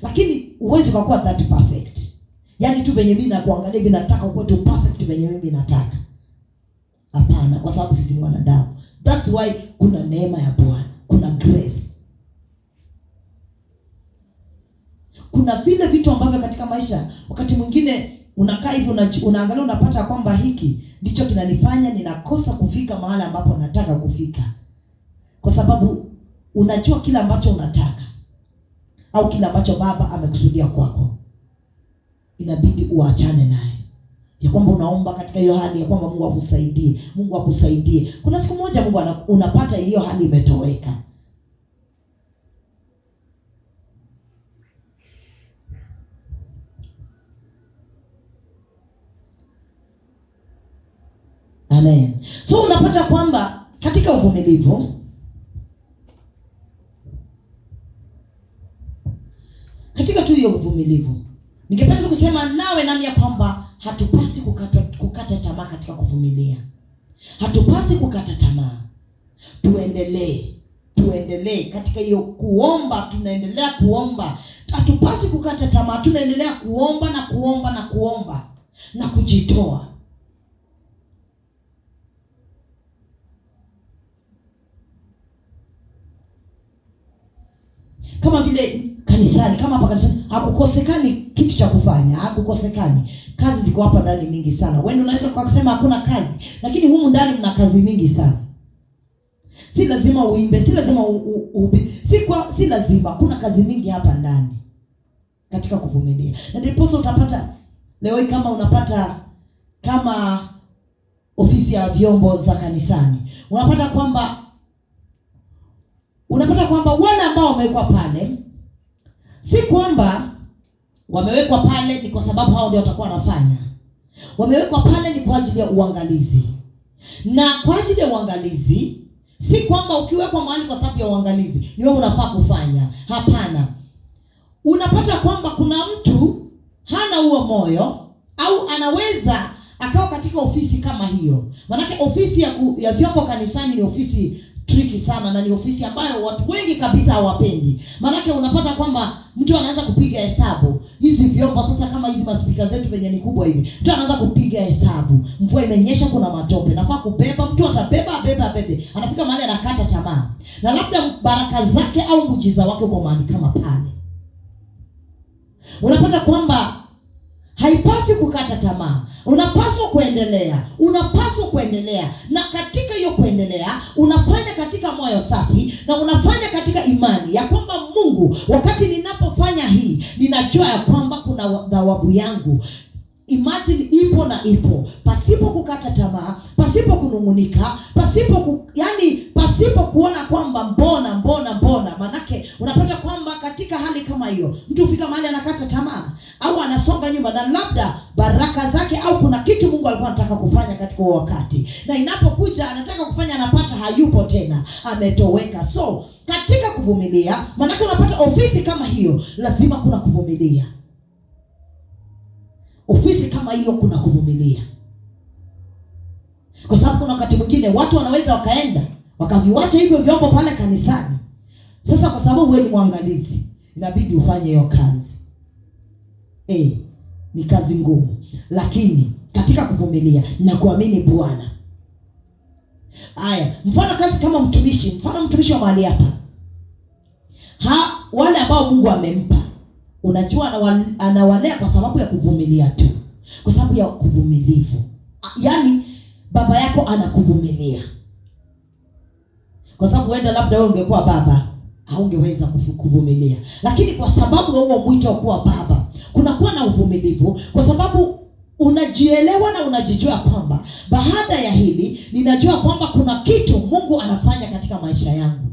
lakini uwezi ukakuwa that perfect. Yaani tu venye mimi nakuangalia hivi nataka uko tu perfect venye mimi nataka. Hapana, kwa sababu sisi ni wanadamu. That's why kuna neema ya Bwana, kuna grace. Kuna vile vitu ambavyo katika maisha wakati mwingine unakaa hivi unaangalia unapata kwamba hiki ndicho kinanifanya ninakosa kufika mahali ambapo nataka kufika. Kwa sababu unajua kila ambacho unataka au kila ambacho Baba amekusudia kwako, inabidi uachane naye. Ya kwamba unaomba katika hiyo hali ya kwamba Mungu akusaidie, Mungu akusaidie. Kuna siku moja Mungu unapata hiyo hali imetoweka. Amen. So unapata kwamba katika uvumilivu, katika tu hiyo uvumilivu, ningependa kusema nawe nami ya kwamba hatupasi kukata tamaa katika kuvumilia. Hatupasi kukata tamaa. Tuendelee katika hiyo kuomba, tunaendelea kuomba. Hatupasi kukata tamaa, tunaendelea kuomba na kuomba na kuomba na kujitoa. Kama vile kanisani, kama hapa kanisani hakukosekani kitu cha kufanya, hakukosekani. Kazi ziko hapa ndani mingi sana. Wewe unaweza kusema hakuna kazi, lakini humu ndani mna kazi mingi sana. Si lazima uimbe, si lazima si lazima, kuna kazi mingi hapa ndani katika kuvumilia. Na ndipo utapata leo hii kama unapata kama ofisi ya vyombo za kanisani, unapata kwamba wale ambao wamewekwa pale, si kwamba wamewekwa pale ni kwa sababu hao ndio watakuwa wanafanya. Wamewekwa pale ni kwa ajili ya uangalizi. Na kwa ajili ya uangalizi, si kwamba ukiwekwa mahali kwa sababu ya uangalizi ni wewe unafaa kufanya. Hapana. Unapata kwamba kuna mtu hana huo moyo, au anaweza akawa katika ofisi kama hiyo. Maana ofisi ya vyombo kanisani ni ofisi tricky sana, na ni ofisi ambayo watu wengi kabisa hawapendi. Maana unapata kwamba mtu anaanza kupiga hesabu hizi vyombo. Sasa kama hizi maspika zetu venye ni kubwa hivi, mtu anaanza kupiga hesabu. Mvua imenyesha, kuna matope, nafaa kubeba. Mtu atabeba, abebe. Anafika mahali anakata tamaa. Na labda baraka zake au muujiza wake uko mahali kama pale. Unapata kwamba haipasi kukata tamaa. Unapaswa kuendelea. Na katika hiyo kuendelea, unafanya katika moyo safi, na unafanya katika imani ya kwamba Mungu, wakati ninapofanya hii, ninajua ya kwamba kuna thawabu yangu. Imagine ipo, pasipo kukata tamaa, pasipo kunungunika, pasipo kuona kwamba mbona. Manake unapata kwamba katika hali kama hiyo, mtu hufika mahali anakata tamaa au anasonga nyuma, na labda baraka zake au kuna kitu Mungu alikuwa anataka kufanya katika huo wakati, na inapokuja anataka kufanya, anapata hayupo tena, ametoweka. So katika kuvumilia, manake unapata ofisi kama hiyo lazima kuna kuvumilia. Ofisi kama hiyo kuna kuvumilia. Kwa sababu kuna wakati mwingine watu wanaweza wakaenda wakaviwacha hivyo vyombo pale kanisani. Sasa kwa sababu wewe ni mwangalizi, inabidi ufanye hiyo kazi. Ni kazi ngumu, lakini katika kuvumilia na kuamini Bwana. Mfano kazi kama mtumishi wa mahali hapa. Wale ambao Mungu amempa, unajua anawalea kwa sababu ya kuvumilia tu. Kwa sababu ya kuvumilivu. Yaani baba yako anakuvumilia. Kwa sababu wenda labda wewe ungekuwa baba, haungeweza kuvumilia. Lakini kwa sababu wewe mwito kuwa baba, kunakuwa na uvumilivu, kwa sababu unajielewa na unajijua kwamba baada ya hili ninajua kwamba kuna kitu Mungu anafanya katika maisha yangu.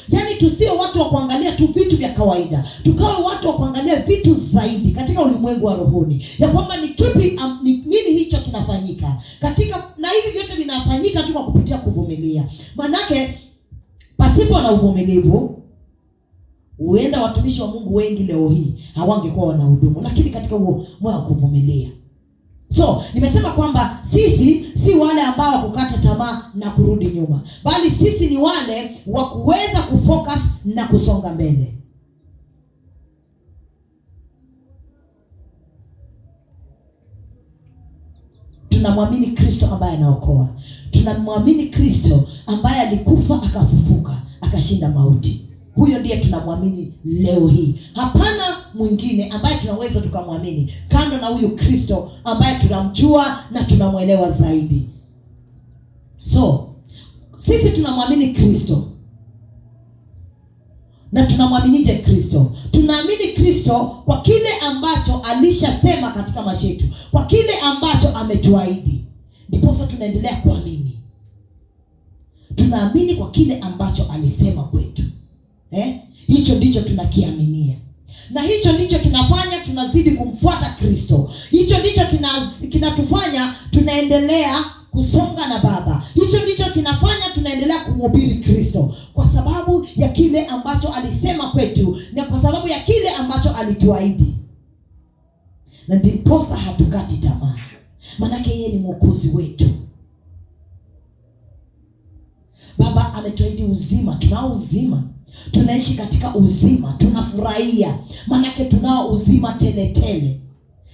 Yaani tusio watu wa kuangalia tu vitu vya kawaida, tukawe watu wa kuangalia vitu zaidi katika ulimwengu wa rohoni, ya kwamba ni kipi nini hicho kinafanyika katika, na hivi vyote vinafanyika tu kwa kupitia kuvumilia. Manake pasipo na uvumilivu huenda watumishi wa Mungu wengi leo hii hawangekuwa wanahudumu, lakini katika huo moyo wa kuvumilia. So nimesema kwamba sisi si wale ambao kukata tamaa na kurudi nyuma, bali sisi ni wale wa kuweza kufocus na kusonga mbele. Tunamwamini Kristo ambaye anaokoa. Tunamwamini Kristo ambaye alikufa akafufuka akashinda mauti. Huyo ndiye tunamwamini leo hii. Hapana mwingine ambaye tunaweza tukamwamini kando na huyu Kristo ambaye tunamjua na tunamwelewa zaidi. So sisi tunamwamini Kristo. Na tunamwaminije Kristo? Tunaamini Kristo kwa kile ambacho alishasema katika maisha yetu, kwa kile ambacho ametuahidi. Ndipo sasa tunaendelea kuamini. Tunaamini kwa kile ambacho alisema kwetu. Hicho ndicho tunakiaminia. Na hicho ndicho kinafanya tunazidi kumfuata Kristo. Hicho ndicho kinatufanya tunaendelea kusonga na Baba. Hicho ndicho kinafanya tunaendelea kumhubiri Kristo, kwa sababu ya kile ambacho alisema kwetu na kwa sababu ya kile ambacho alituahidi. Na ndiposa hatukati tamaa. Maana yeye ni mwokozi wetu. Baba ametuahidi uzima, tunao uzima. Tunaishi katika uzima, tunafurahia. Maana tunao uzima tele tele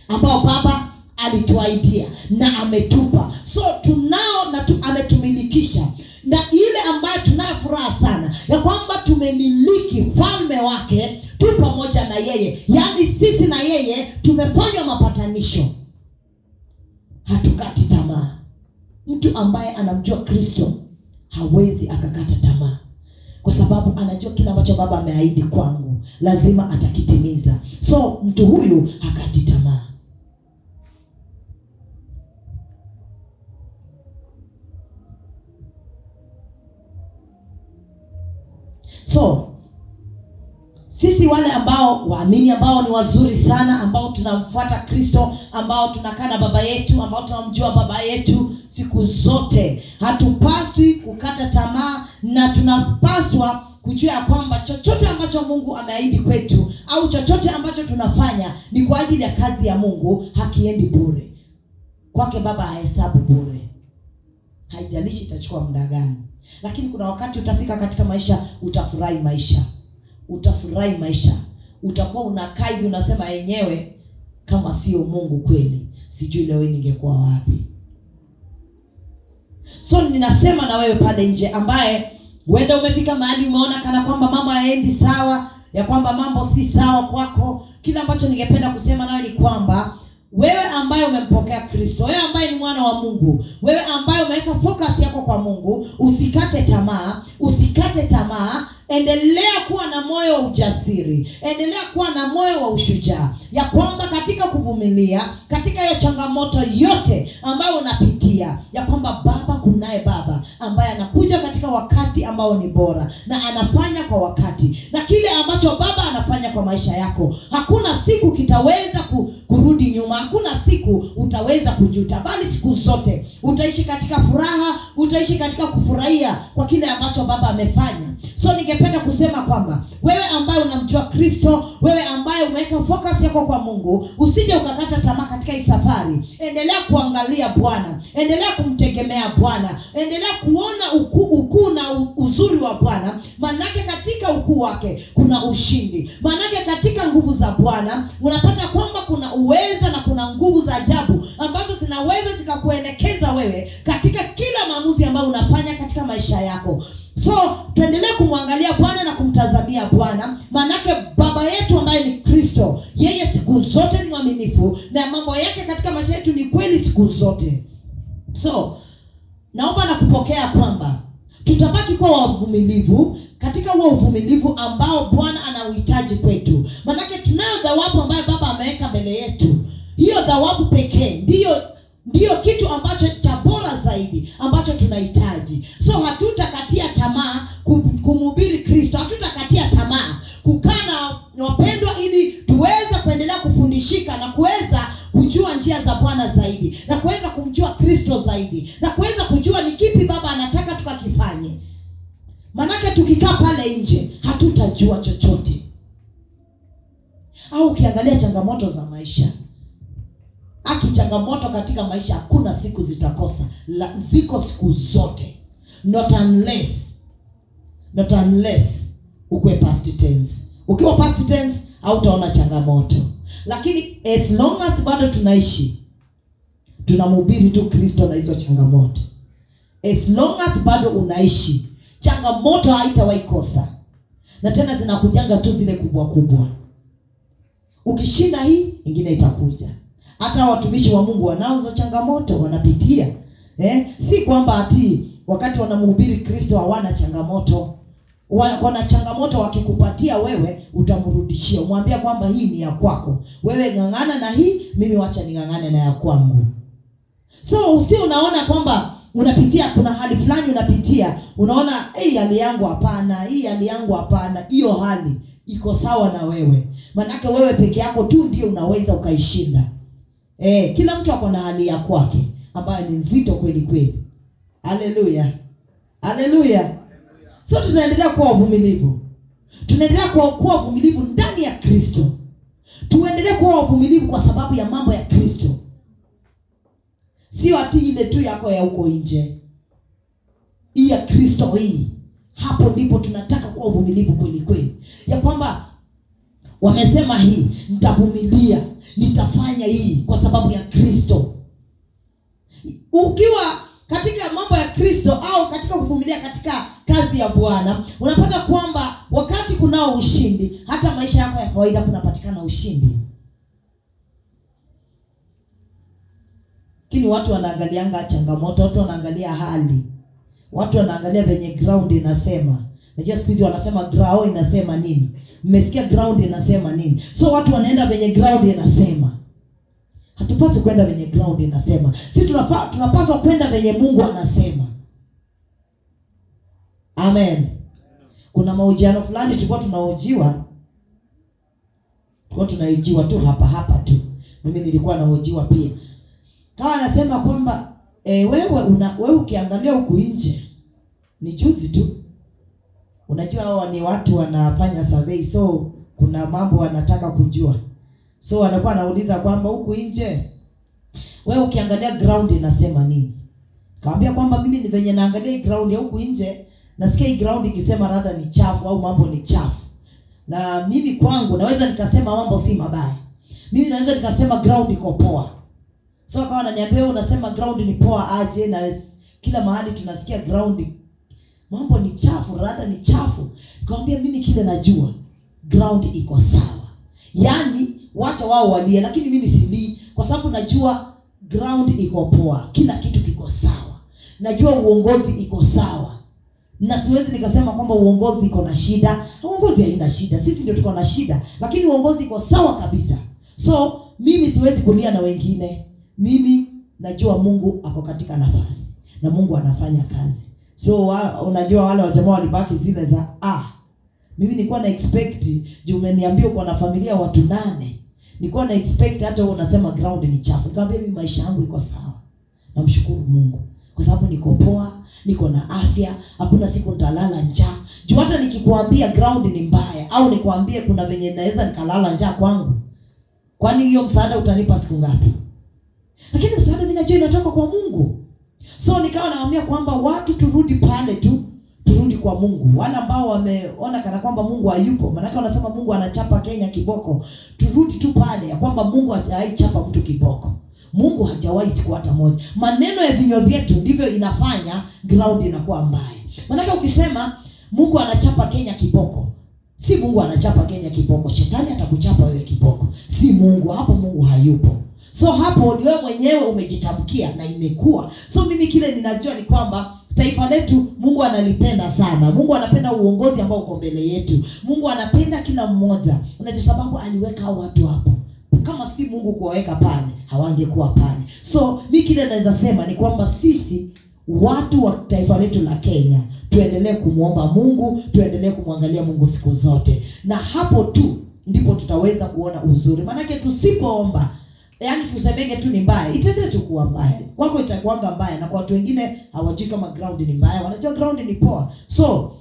ambao Baba alituahidia na ametupa. So tunao na ametumilikisha. Na ile ambayo tunayo furaha sana ya kwamba tumemiliki falme wake, tu pamoja na yeye. Yaani sisi na yeye tumefanywa mapatanisho. Hatukati tamaa. Mtu ambaye anamjua Kristo hawezi akakata tamaa, kwa sababu anajua kile ambacho Baba ameahidi kwangu lazima atakitimiza. So mtu huyu hakati tamaa. So sisi wale ambao waamini, ambao ni wazuri sana, ambao tunamfuata Kristo, ambao tunakaa na Baba yetu, ambao tunamjua Baba yetu siku zote, hatupaswi kukata tamaa. Na tunapaswa kujua kwamba chochote ambacho Mungu ameahidi kwetu au chochote ambacho tunafanya ni kwa ajili ya kazi ya Mungu, hakiendi bure. Kwake Baba hahesabu bure. Haijalishi itachukua muda gani, lakini kuna wakati utafika katika maisha utafurahi maisha. Utafurahi maisha. Utakuwa unakaa hivi unasema yenyewe, kama sio Mungu kweli, sijui leo ningekuwa wapi. So ninasema na wewe pale nje ambaye wenda umefika mahali umeona kana kwamba mambo hayaendi sawa, ya kwamba mambo si sawa kwako. Kila ambacho ningependa kusema nawe ni kwamba wewe ambaye umempokea Kristo, wewe ambaye ni mwana wa Mungu, wewe ambaye umeweka focus yako kwa Mungu, usikate tamaa, usikate tamaa. Endelea kuwa na moyo wa ujasiri, endelea kuwa na moyo wa ushujaa, ya kwamba katika kuvumilia, katika hiyo changamoto yote ambayo unapitia, ya kwamba Baba, kunaye Baba ambaye anakuja katika wakati ambao ni bora na anafanya kwa wakati. Na kile ambacho Baba anafanya kwa maisha yako, hakuna siku kitaweza kurudi nyuma, hakuna siku utaweza kujuta, bali siku zote utaishi katika furaha, utaishi katika kufurahia kwa kile ambacho Baba amefanya. So ningependa kusema kwamba wewe ambaye unamjua Kristo, wewe ambaye umeweka focus yako kwa Mungu, usije ukakata tamaa katika hii safari. Endelea kuangalia Bwana, endelea kumtegemea Bwana, endelea kuona ukuu na uzuri wa Bwana. Manake katika ukuu wake kuna ushindi. Manake katika nguvu za Bwana unapata kwamba kuna uweza na kuna nguvu za ajabu ambazo zinaweza zikakuelekeza wewe katika kila maamuzi ambayo unafanya katika maisha yako. So tuendelee kumwangalia Bwana na kumtazamia Bwana, manake Baba yetu ambaye ni Kristo, yeye siku zote ni mwaminifu na mambo yake katika maisha yetu ni kweli siku zote. So naomba na kupokea kwamba tutabaki kwa wavumilivu katika huo uvumilivu ambao Bwana anauhitaji kwetu. Manake tunayo thawabu ambayo Baba ameweka mbele yetu. Hiyo thawabu pekee ndiyo kitu ambacho cha bora zaidi ambacho tunahitaji. So hatutakatia tamaa kumhubiri Kristo, hatutakatia tamaa kukaa na wapendwa ili tuweze kuendelea kufundishika na kuweza kujua njia za Bwana zaidi, na kuweza kumjua Kristo zaidi, na kuweza kujua ni kipi Baba anataka tukakifanye. Manake tukikaa pale nje hatutajua chochote. Au ukiangalia changamoto za maisha, changamoto katika maisha hakuna siku zitakosa. Ziko siku zote. Not unless ukwe past tense. Ukiwa past tense hautaona changamoto. Lakini as long as bado tunaishi, tunamhubiri tu Kristo na hizo changamoto. As long as bado unaishi, changamoto haitawahi kosa. Na tena zinakujanga tu zile kubwa kubwa. Ukishinda hii, ingine itakuja. Hata watumishi wa Mungu wanaozo changamoto wanapitia. Si kwamba ati wakati wanamhubiri Kristo hawana changamoto. Wana changamoto, wakikupatia wewe utamrudishia. Mwambia kwamba hii ni ya kwako. Wewe ngangana na hii, mimi wacha ningangane na ya kwangu. So unaona kwamba unapitia, kuna hali fulani unapitia, unaona hii hali yangu hapana, hii hali yangu hapana. Hiyo hali iko sawa na wewe. Manake wewe peke yako tu ndio unaweza ukaishinda. Kila mtu ako na hali ya kwake ambayo ni nzito kweli kweli. Haleluya. Haleluya. So tunaendelea kuwa wavumilivu. Tunaendelea kuwa wavumilivu ndani ya Kristo. Tuendelee kuwa wavumilivu kwa sababu ya mambo ya Kristo. Sio ati ile tu yako ya huko nje. Hii ya Kristo hii. Hapo ndipo tunataka kuwa wavumilivu kweli kweli. Ya kwamba wamesema hii, nitavumilia, nitafanya hii kwa sababu ya Kristo. Ukiwa katika mambo ya Kristo au katika kuvumilia katika kazi ya Bwana, unapata kwamba wakati kunao ushindi, hata maisha yako ya kawaida kunapatikana ushindi. Lakini watu wanaangalianga changamoto, watu wanaangalia hali. Watu wanaangalia venye ground inasema. Najua siku hizi wanasema ground inasema nini? Mmesikia ground inasema nini? So watu wanaenda venye ground inasema. Hatupaswi kwenda venye ground inasema. Sisi tunapaswa kwenda venye Mungu anasema. Amen. Kuna mahojiano fulani tulikuwa tunahojiwa tu hapa tu. Mimi nilikuwa nahojiwa pia. Kama anasema kwamba wewe ukiangalia huku nje, ni juzi tu. Unajua hao ni watu wanafanya survey, so kuna mambo wanataka kujua. So wanakuwa anauliza kwamba huku nje wewe ukiangalia ground inasema nini? Kaambia kwamba mimi ni venye naangalia hii ground ya huku nje, nasikia hii ground ikisema rada ni chafu au mambo ni chafu. Na mimi kwangu naweza nikasema mambo si mabaya. Mimi naweza nikasema ground iko poa. So kama ananiambia wewe unasema ground ni poa aje, na kila mahali tunasikia ground mambo ni chafu, rada ni chafu. Kaambia mimi kile najua ground iko sawa. Yaani wacha wao walie, lakini mimi silii kwa sababu najua ground iko poa. Kila kitu kiko sawa. Najua uongozi iko sawa. Na siwezi nikasema kwamba uongozi iko na shida. Uongozi haina shida. Sisi ndio tuko na shida, lakini uongozi iko sawa kabisa. So mimi siwezi kulia na wengine. Mimi najua Mungu ako katika nafasi na Mungu anafanya kazi. So unajua wale wajamaa walibaki zile za mimi nilikuwa na expect juu umeniambia uko na familia watu 8. Nilikuwa na expect hata wewe unasema ground ni chafu. Nikamwambia mimi maisha yangu iko sawa. Namshukuru Mungu kwa sababu niko poa, niko na afya, hakuna siku nitalala njaa. Juu hata nikikuambia ground ni mbaya au nikwambie kuna venye naweza nikalala njaa kwangu, kwani hiyo msaada utanipa siku ngapi? Lakini msaada mimi najua inatoka kwa Mungu. So nikawa nawaambia kwamba watu turudi pale tu, turudi kwa Mungu. Wale ambao wameona kana kwamba Mungu hayupo, maana wanasema Mungu anachapa Kenya kiboko, turudi tu pale ya kwamba Mungu hajawahi chapa mtu kiboko. Mungu hajawahi siku hata moja. Maneno ya vinywa vyetu ndivyo inafanya ground inakuwa mbaya. Maana ukisema Mungu anachapa Kenya kiboko, si Mungu anachapa Kenya kiboko, shetani atakuchapa wewe kiboko. Si Mungu, hapo Mungu hayupo. So hapo ni wewe mwenyewe umejitamkia na imekuwa. So mimi kile ninajua ni kwamba taifa letu Mungu analipenda sana. Mungu anapenda uongozi ambao uko mbele yetu. Mungu anapenda kila mmoja. Na sababu aliweka watu hapo. Kama si Mungu kuwaweka pale, hawangekuwa pale. So mimi kile naweza sema ni kwamba sisi watu wa taifa letu la Kenya tuendelee kumuomba Mungu, tuendelee kumwangalia Mungu siku zote. Na hapo tu ndipo tutaweza kuona uzuri. Maana yake tusipoomba, yaani tusemege tu ni mbaya, itaendelea tu kuwa mbaya. Kwako itakuwa mbaya na kwa watu wengine hawajui kama ground ni mbaya, wanajua ground ni poa. So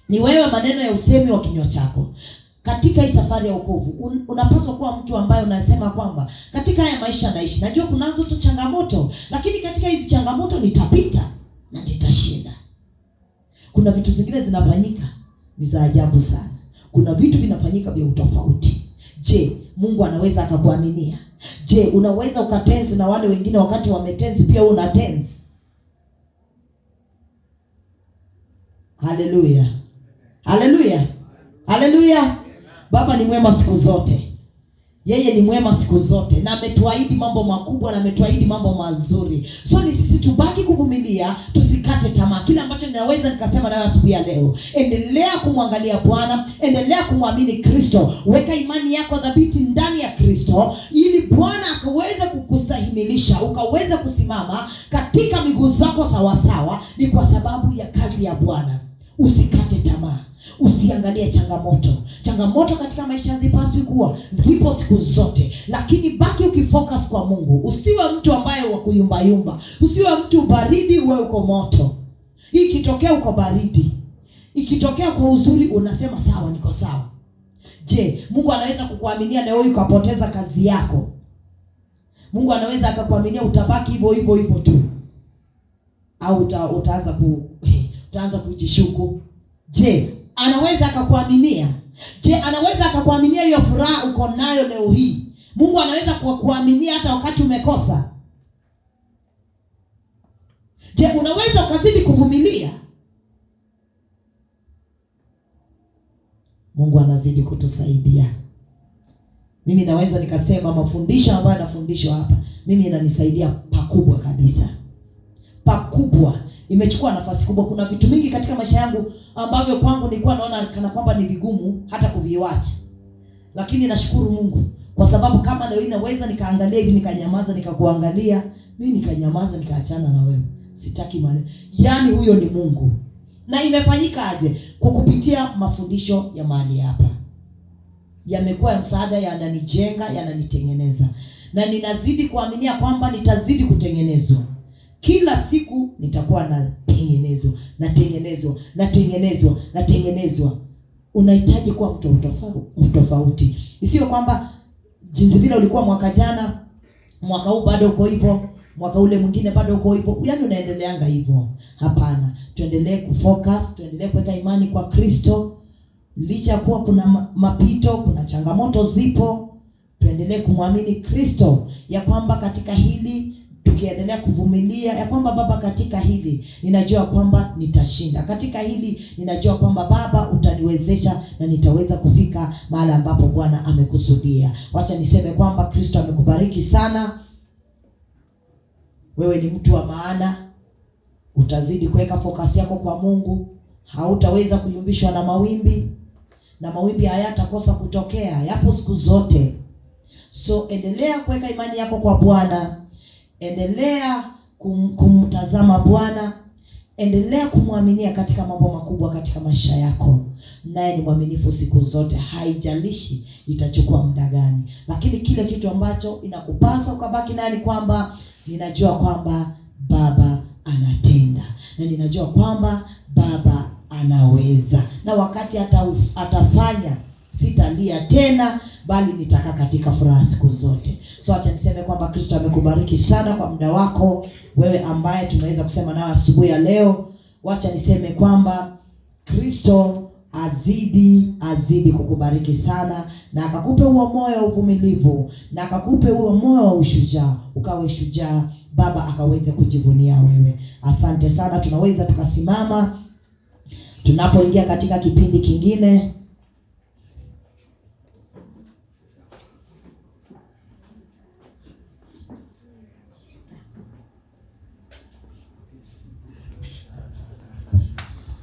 ni wewe maneno ya usemi wa kinywa chako. katika hii safari ya wokovu unapaswa kuwa mtu ambaye unasema kwamba katika haya maisha naishi, najua kunazo tu changamoto, lakini katika hizi changamoto nitapita na nitashinda. Kuna vitu zingine zinafanyika ni za ajabu sana. Kuna vitu vinafanyika vya utofauti. Je, Mungu anaweza akakuaminia? Je, unaweza ukatenzi na wale wengine wakati wametenzi pia una tenzi? Haleluya. Haleluya. Haleluya. Baba ni mwema siku zote. Yeye ni mwema siku zote na ametuahidi mambo makubwa na ametuahidi mambo mazuri. So ni sisi tubaki kuvumilia, tusikate tamaa. Kile ambacho ninaweza nikasema nawe asubuhi ya leo, endelea kumwangalia Bwana, endelea kumwamini Kristo. Weka imani yako dhabiti ndani ya Kristo ili Bwana akaweze kukustahimilisha, ukaweze kusimama katika miguu zako sawa sawa. Ni kwa sababu ya kazi ya Bwana. Usikate tamaa. Usiangalie changamoto. Changamoto katika maisha zipaswi kuwa zipo siku zote, lakini baki ukifocus kwa Mungu. Usiwe mtu ambaye wa kuyumba yumba. Usiwe mtu baridi uwe uko moto. Ikitokea uko baridi, ikitokea kwa uzuri unasema sawa, niko sawa. Je, Mungu anaweza kukuaminia leo ukapoteza kazi yako? Mungu anaweza akakuaminia utabaki hivyo hivyo hivyo tu? Au utaanza kujishuku? Je, anaweza akakuaminia? Je, anaweza akakuaminia hiyo furaha uko nayo leo hii? Mungu anaweza kukuaminia hata wakati umekosa? Je, unaweza ukazidi kuvumilia? Mungu anazidi kutusaidia. Mimi naweza nikasema mafundisho ambayo nafundishwa hapa, mimi inanisaidia pakubwa kabisa. Pakubwa. Imechukua nafasi kubwa. Kuna vitu mingi katika maisha yangu ambavyo kwangu nilikuwa naona kana kwamba ni vigumu hata kuviacha. Lakini nashukuru Mungu kwa sababu kama leo inaweza nikaangalia hivi nikanyamaza nikakuangalia, mimi nikanyamaza nikaachana na wewe. Sitaki maneno. Yaani huyo ni Mungu. Na imefanyika aje? Kwa kupitia mafundisho ya mahali hapa. Yamekuwa ya msaada, yananijenga, yananitengeneza. Na ninazidi kuaminia kwamba nitazidi kutengenezwa. Kila siku nitakuwa natengenezwa. Unahitaji kuwa mtu tofauti. Isiwe kwamba jinsi vile ulikuwa mwaka jana, mwaka huu bado uko hivyo, mwaka ule mwingine bado uko hivyo. Yaani unaendeleanga hivyo. Hapana. Tuendelee kufocus, tuendelee kuweka imani kwa Kristo. Licha kuwa kuna mapito, kuna changamoto zipo, tuendelee kumwamini Kristo ya kwamba katika hili tukiendelea kuvumilia ya kwamba Baba, katika hili ninajua kwamba nitashinda. Katika hili ninajua kwamba Baba utaniwezesha na nitaweza kufika mahali ambapo Bwana amekusudia. Wacha niseme kwamba Kristo amekubariki sana. Wewe ni mtu wa maana. Utazidi kuweka focus yako kwa Mungu. Hautaweza kuyumbishwa na mawimbi. Na mawimbi hayatakosa kutokea. Yapo siku zote. So endelea kuweka imani yako kwa Bwana. Endelea kumtazama Bwana. Endelea kumwaminia katika mambo makubwa katika maisha yako. Naye ni mwaminifu siku zote. Haijalishi itachukua muda gani. Lakini kile kitu ambacho inakupasa ukabaki naye ni kwamba ninajua kwamba Baba anatenda. Na ninajua kwamba Baba anaweza. Na wakati atafanya, sitalia tena, bali nitakaa katika furaha siku zote. So acha niseme kwamba Kristo amekubariki sana kwa muda wako. Wewe ambaye tumeweza kusema nawe asubuhi ya leo, wacha niseme kwamba Kristo azidi kukubariki sana, na akakupe huo moyo wa uvumilivu, na akakupe huo moyo wa ushujaa, ukawe shujaa, Baba akaweze kujivunia wewe. Asante sana. Tunaweza tukasimama tunapoingia katika kipindi kingine.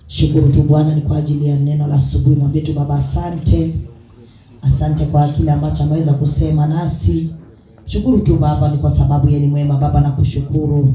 Shukuru tu Bwana ni kwa ajili ya neno la asubuhi. Mwambie tu Baba asante. Asante kwa kile ambacho ameweza kusema nasi. Shukuru tu Baba ni kwa sababu yeye ni mwema. Baba nakushukuru.